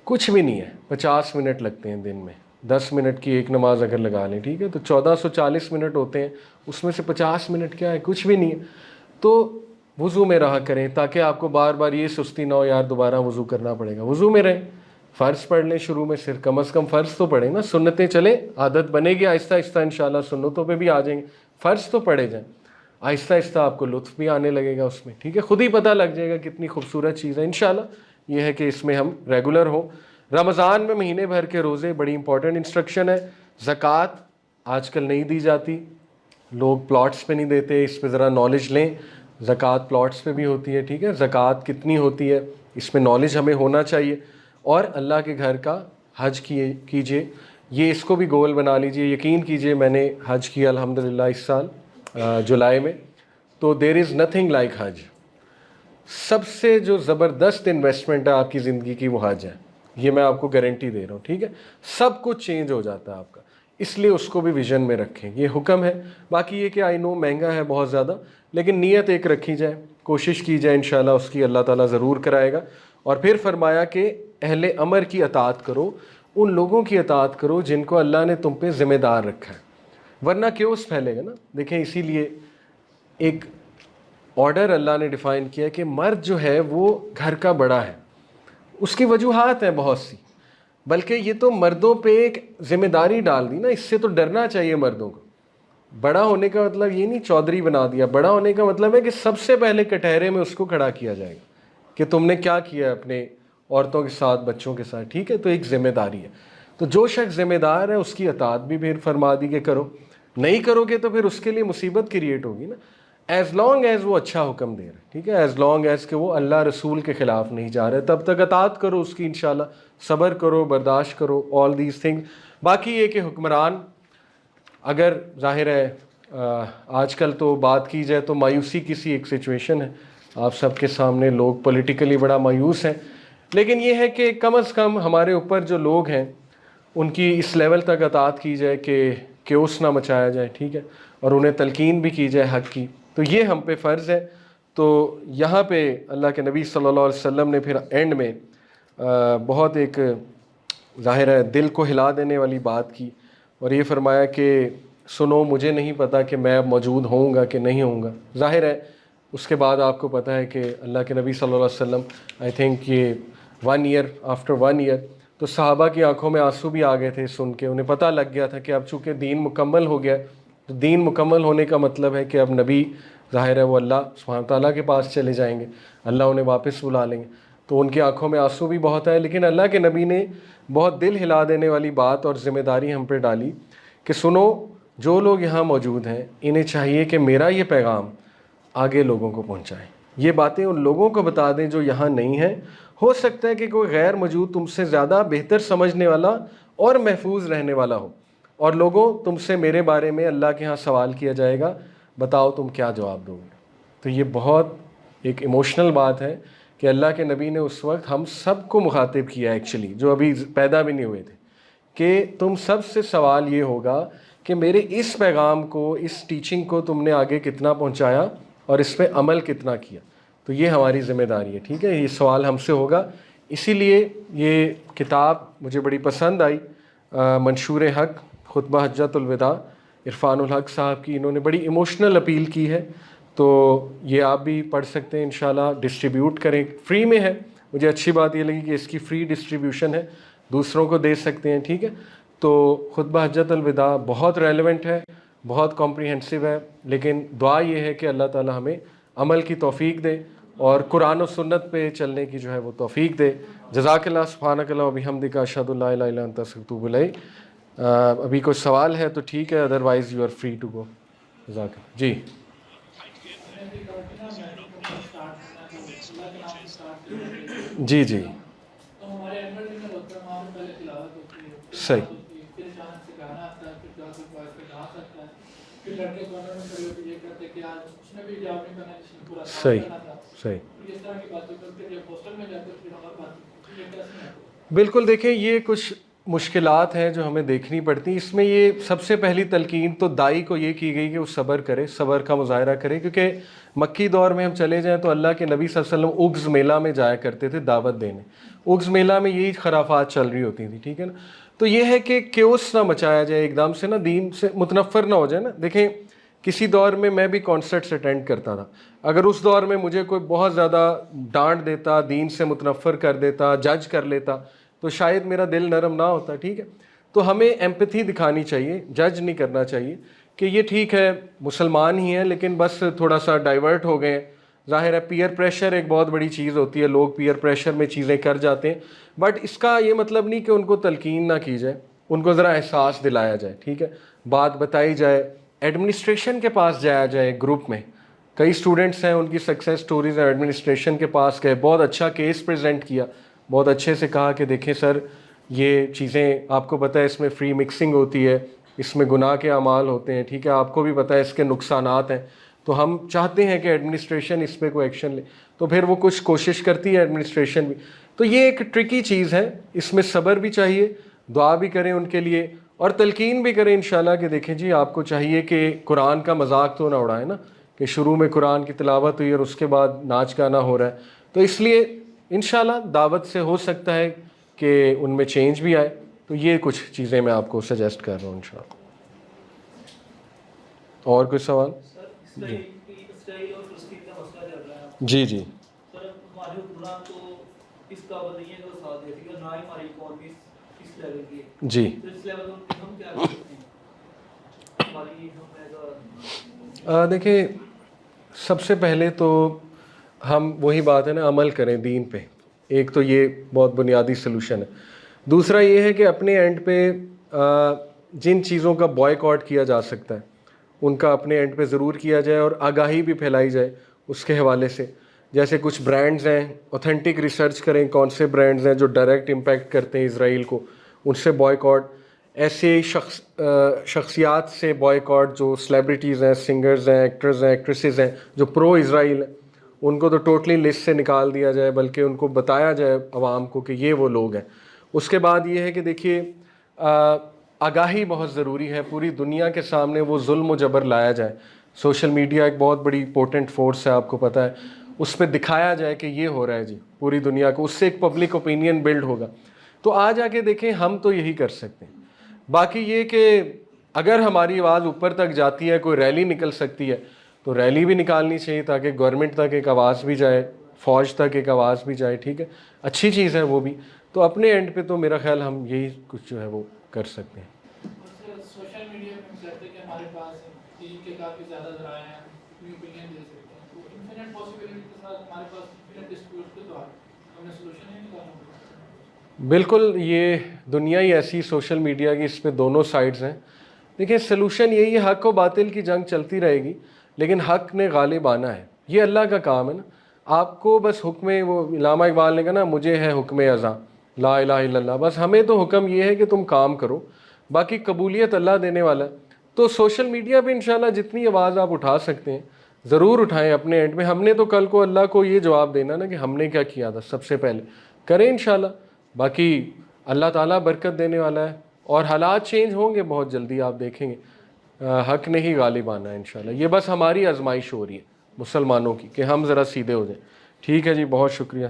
کچھ بھی نہیں ہے, 50 منٹ لگتے ہیں دن میں, 10 منٹ کی ایک نماز اگر لگا لیں, ٹھیک ہے, تو 1440 منٹ ہوتے ہیں, اس میں سے 50 منٹ کیا ہے, کچھ بھی نہیں ہے. تو وضو میں رہا کریں تاکہ آپ کو بار بار یہ سستی نہ ہو یار دوبارہ وضو کرنا پڑے گا. وضو میں رہیں, فرض پڑھ لیں شروع میں, صرف کم از کم فرض تو پڑھیں نا. سنتیں چلیں, عادت بنے گی آہستہ آہستہ انشاءاللہ, سنتوں پہ بھی آ جائیں گے. فرض تو پڑھے جائیں, آہستہ آہستہ آپ کو لطف بھی آنے لگے گا اس میں, ٹھیک ہے. خود ہی پتہ لگ جائے گا کتنی خوبصورت چیز ہے انشاءاللہ. یہ ہے کہ اس میں ہم ریگولر ہوں. رمضان میں مہینے بھر کے روزے, بڑی امپورٹنٹ انسٹرکشن ہے. زکوٰۃ آج کل نہیں دی جاتی, لوگ پلاٹس پہ نہیں دیتے, اس پہ ذرا نالج لیں. زکوٰۃ پلاٹس پہ بھی ہوتی ہے, ٹھیک ہے. زکوٰۃ کتنی ہوتی ہے اس میں نالج ہمیں ہونا چاہیے. اور اللہ کے گھر کا حج کیجئے, یہ اس کو بھی گول بنا لیجئے. یقین کیجئے میں نے حج کیا الحمدللہ اس سال جولائی میں, تو دیر از نتھنگ لائک حج. سب سے جو زبردست انویسٹمنٹ ہے آپ کی زندگی کی وہ حج ہے, یہ میں آپ کو گارنٹی دے رہا ہوں, ٹھیک ہے. سب کچھ چینج ہو جاتا ہے آپ کا, اس لیے اس کو بھی ویژن میں رکھیں, یہ حکم ہے. باقی یہ کہ آئی نو مہنگا ہے بہت زیادہ, لیکن نیت ایک رکھی جائے, کوشش کی جائے, انشاءاللہ اس کی اللہ تعالیٰ ضرور کرائے گا. اور پھر فرمایا کہ اہل امر کی اطاعت کرو, ان لوگوں کی اطاعت کرو جن کو اللہ نے تم پہ ذمہ دار رکھا ہے, ورنہ کیوس پھیلے گا نا. دیکھیں اسی لیے ایک آرڈر اللہ نے ڈیفائن کیا کہ مرد جو ہے وہ گھر کا بڑا ہے. اس کی وجوہات ہیں بہت سی, بلکہ یہ تو مردوں پہ ایک ذمہ داری ڈال دی نا, اس سے تو ڈرنا چاہیے مردوں کو. بڑا ہونے کا مطلب یہ نہیں چودھری بنا دیا, بڑا ہونے کا مطلب ہے کہ سب سے پہلے کٹہرے میں اس کو کھڑا کیا جائے گا کہ تم نے کیا کیا اپنے عورتوں کے ساتھ, بچوں کے ساتھ, ٹھیک ہے. تو ایک ذمہ داری ہے. تو جو شخص ذمہ دار ہے اس کی اطاعت بھی پھر فرما دی کہ کرو, نہیں کرو گے تو پھر اس کے لیے مصیبت کریٹ ہوگی نا. ایز لانگ ایز وہ اچھا حکم دے رہے, ٹھیک ہے, ایز لانگ ایز کہ وہ اللہ رسول کے خلاف نہیں جا رہے, تب تک اطاعت کرو اس کی انشاءاللہ, صبر کرو, برداشت کرو, آل دیز تھنگ. باقی یہ کہ حکمران اگر ظاہر ہے آج کل تو بات کی جائے تو مایوسی کی سی ایک سچویشن ہے آپ سب کے سامنے, لوگ پولیٹیکلی بڑا مایوس ہیں, لیکن یہ ہے کہ کم از کم ہمارے اوپر جو لوگ ہیں ان کی اس لیول تک اطاعت کی جائے کہ کیوس نہ مچایا جائے, ٹھیک ہے, اور انہیں تلقین بھی کی جائے حق کی. تو یہ ہم پہ فرض ہے. تو یہاں پہ اللہ کے نبی صلی اللہ علیہ وسلم نے پھر اینڈ میں بہت ایک ظاہر ہے دل کو ہلا دینے والی بات کی, اور یہ فرمایا کہ سنو مجھے نہیں پتا کہ میں اب موجود ہوں گا کہ نہیں ہوں گا. ظاہر ہے اس کے بعد آپ کو پتہ ہے کہ اللہ کے نبی صلی اللہ علیہ وسلم آئی تھنک یہ 1 ایئر آفٹر 1 ایئر تو صحابہ کی آنکھوں میں آنسو بھی آ گئے تھے سن کے. انہیں پتہ لگ گیا تھا کہ اب چونکہ دین مکمل ہو گیا, تو دین مکمل ہونے کا مطلب ہے کہ اب نبی ظاہر ہے وہ اللہ سبحانہ تعالیٰ کے پاس چلے جائیں گے, اللہ انہیں واپس بلا لیں گے. تو ان کی آنکھوں میں آنسو بھی بہت آئے, لیکن اللہ کے نبی نے بہت دل ہلا دینے والی بات اور ذمہ داری ہم پہ ڈالی کہ سنو جو لوگ یہاں موجود ہیں انہیں چاہیے کہ میرا یہ پیغام آگے لوگوں کو پہنچائیں, یہ باتیں ان لوگوں کو بتا دیں جو یہاں نہیں ہیں. ہو سکتا ہے کہ کوئی غیر موجود تم سے زیادہ بہتر سمجھنے والا اور محفوظ رہنے والا ہو, اور لوگوں تم سے میرے بارے میں اللہ کے ہاں سوال کیا جائے گا, بتاؤ تم کیا جواب دو گے. تو یہ بہت ایک ایموشنل بات ہے کہ اللہ کے نبی نے اس وقت ہم سب کو مخاطب کیا ایکچولی, جو ابھی پیدا بھی نہیں ہوئے تھے, کہ تم سب سے سوال یہ ہوگا کہ میرے اس پیغام کو, اس ٹیچنگ کو تم نے آگے کتنا پہنچایا اور اس پہ عمل کتنا کیا. تو یہ ہماری ذمہ داری ہے, ٹھیک ہے, یہ سوال ہم سے ہوگا. اسی لیے یہ کتاب مجھے بڑی پسند آئی, منشور حق خطبہ حجۃ الوداع عرفان الحق صاحب کی. انہوں نے بڑی ایموشنل اپیل کی ہے, تو یہ آپ بھی پڑھ سکتے ہیں انشاءاللہ, ڈسٹریبیوٹ کریں, فری میں ہے. مجھے اچھی بات یہ لگی کہ اس کی فری ڈسٹریبیوشن ہے, دوسروں کو دے سکتے ہیں, ٹھیک ہے. تو خطبہ حجۃ الوداع بہت ریلیونٹ ہے, بہت کمپریہنسو ہے, لیکن دعا یہ ہے کہ اللہ تعالی ہمیں عمل کی توفیق دے اور قرآن و سنت پہ چلنے کی جو ہے وہ توفیق دے. جزاک اللہ, سبحانک اللہ و بحمدک, اشہد ان لا الہ الا انت استغفرک و اتوب الیک. ابھی کوئی سوال ہے تو ٹھیک ہے, otherwise you are free to go. جزاک اللہ. جی جی جی صحیح صحیح صحیح بالکل. دیکھیں یہ کچھ مشکلات ہیں جو ہمیں دیکھنی پڑتی ہیں. اس میں یہ سب سے پہلی تلقین تو دائی کو یہ کی گئی کہ وہ صبر کرے, صبر کا مظاہرہ کرے, کیونکہ مکی دور میں ہم چلے جائیں تو اللہ کے نبی صلی اللہ علیہ وسلم اگز میلہ میں جایا کرتے تھے دعوت دینے. اگز میلہ میں یہی خرافات چل رہی ہوتی تھیں, ٹھیک ہے نا. تو یہ ہے کہ کیوس نہ مچایا جائے, ایک دم سے نا دین سے متنفر نہ ہو جائے نا. دیکھیں کسی دور میں میں بھی کانسرٹس اٹینڈ کرتا تھا, اگر اس دور میں مجھے کوئی بہت زیادہ ڈانٹ دیتا, دین سے متنفر کر دیتا, جج کر لیتا, تو شاید میرا دل نرم نہ ہوتا, ٹھیک ہے. تو ہمیں ایمپتھی دکھانی چاہیے, جج نہیں کرنا چاہیے کہ یہ ٹھیک ہے مسلمان ہی ہیں لیکن بس تھوڑا سا ڈائیورٹ ہو گئے. ظاہر ہے پیئر پریشر ایک بہت بڑی چیز ہوتی ہے, لوگ پیئر پریشر میں چیزیں کر جاتے ہیں, بٹ اس کا یہ مطلب نہیں کہ ان کو تلقین نہ کی جائے, ان کو ذرا احساس دلایا جائے, ٹھیک ہے, بات بتائی جائے, ایڈمنسٹریشن کے پاس جایا جائے. گروپ میں کئی اسٹوڈنٹس ہیں, ان کی سکسیس سٹوریز ایڈمنسٹریشن کے پاس گئے, بہت اچھا کیس پریزنٹ کیا, بہت اچھے سے کہا کہ دیکھیں سر یہ چیزیں آپ کو پتہ ہے اس میں فری مکسنگ ہوتی ہے, اس میں گناہ کے اعمال ہوتے ہیں, ٹھیک ہے, آپ کو بھی پتہ ہے اس کے نقصانات ہیں. تو ہم چاہتے ہیں کہ ایڈمنسٹریشن اس پہ کوئی ایکشن لے, تو پھر وہ کچھ کوشش کرتی ہے ایڈمنسٹریشن بھی. تو یہ ایک ٹرکی چیز ہے, اس میں صبر بھی چاہیے, دعا بھی کریں ان کے لیے اور تلقین بھی کریں انشاءاللہ کہ دیکھیں جی آپ کو چاہیے کہ قرآن کا مذاق تو نہ اڑائیں نا, کہ شروع میں قرآن کی تلاوت ہوئی اور اس کے بعد ناچ گانا ہو رہا ہے. تو اس لیے انشاءاللہ دعوت سے ہو سکتا ہے کہ ان میں چینج بھی آئے. تو یہ کچھ چیزیں میں آپ کو سجیسٹ کر رہا ہوں انشاءاللہ. اور کوئی سوال؟ جی جی جی سر ہماری حکمران تو اس قابل نہیں ہے جو ساتھ دیتی ہے, نہ ہی ہماری اکانومی اس لیول کی ہے. جی تو اس لیول پہ ہم کیا کر سکتے ہیں ہماری ہم دیکھیں, سب سے پہلے تو ہم وہی بات ہے نا, عمل کریں دین پہ. ایک تو یہ بہت بنیادی سلوشن ہے. دوسرا یہ ہے کہ اپنے اینڈ پہ جن چیزوں کا بوائے کیا جا سکتا ہے ان کا اپنے اینڈ پہ ضرور کیا جائے اور آگاہی بھی پھیلائی جائے اس کے حوالے سے. جیسے کچھ برانڈز ہیں, اوتھینٹک ریسرچ کریں کون سے برانڈز ہیں جو ڈائریکٹ امپیکٹ کرتے ہیں اسرائیل کو, ان سے بوائے. ایسے شخصیات سے بوائے جو سلیبریٹیز ہیں, سنگرز ہیں, ایکٹرز ہیں, ایکٹریسز ہیں جو پرو اسرائیل ہیں, ان کو تو ٹوٹلی لسٹ سے نکال دیا جائے, بلکہ ان کو بتایا جائے عوام کو کہ یہ وہ لوگ ہیں. اس کے بعد یہ ہے کہ دیکھیے آگاہی بہت ضروری ہے, پوری دنیا کے سامنے وہ ظلم و جبر لایا جائے. سوشل میڈیا ایک بہت بڑی پوٹنٹ فورس ہے, آپ کو پتہ ہے, اس پہ دکھایا جائے کہ یہ ہو رہا ہے جی پوری دنیا کو. اس سے ایک پبلک اوپینین بلڈ ہوگا. تو آج آ کے دیکھیں ہم تو یہی کر سکتے ہیں. باقی یہ کہ اگر ہماری آواز اوپر تک جاتی ہے, کوئی ریلی نکل سکتی ہے تو ریلی بھی نکالنی چاہیے تاکہ گورنمنٹ تک ایک آواز بھی جائے, فوج تک ایک آواز بھی جائے, ٹھیک ہے, اچھی چیز ہے وہ بھی. تو اپنے اینڈ پہ تو میرا خیال ہم یہی کچھ جو ہے وہ کر سکتے ہیں. سوشل میڈیا پہ ہم کہتے ہیں کہ ہمارے پاس دین کے کافی زیادہ ذرائع ہیں, اپنی اوپینین دے سکتے ہیں. تو انفینٹ پاسبلٹی کے ساتھ ہمارے پاس انفینٹ ڈسپیوٹ کے دور ہم نے سولوشن نہیں نکالنا. بالکل, یہ دنیا ہی ایسی سوشل میڈیا کی, اس پہ دونوں سائڈز ہیں. دیکھیں سلوشن یہی ہے, حق و باطل کی جنگ چلتی رہے گی لیکن حق نے غالب آنا ہے. یہ اللہ کا کام ہے نا. آپ کو بس حکم, وہ علامہ اقبال نے کہا نا, مجھے ہے حکم ازاں لا الہ الا اللہ, بس ہمیں تو حکم یہ ہے کہ تم کام کرو, باقی قبولیت اللہ دینے والا ہے. تو سوشل میڈیا پہ انشاءاللہ جتنی آواز آپ اٹھا سکتے ہیں ضرور اٹھائیں اپنے اینڈ میں. ہم نے تو کل کو اللہ کو یہ جواب دینا نا کہ ہم نے کیا کیا تھا, سب سے پہلے کریں انشاءاللہ. باقی اللہ تعالیٰ برکت دینے والا ہے اور حالات چینج ہوں گے بہت جلدی, آپ دیکھیں گے. حق نہیں غالب آنا ہے انشاءاللہ. یہ بس ہماری آزمائش ہو رہی ہے مسلمانوں کی کہ ہم ذرا سیدھے ہو جائیں. ٹھیک ہے جی, بہت شکریہ.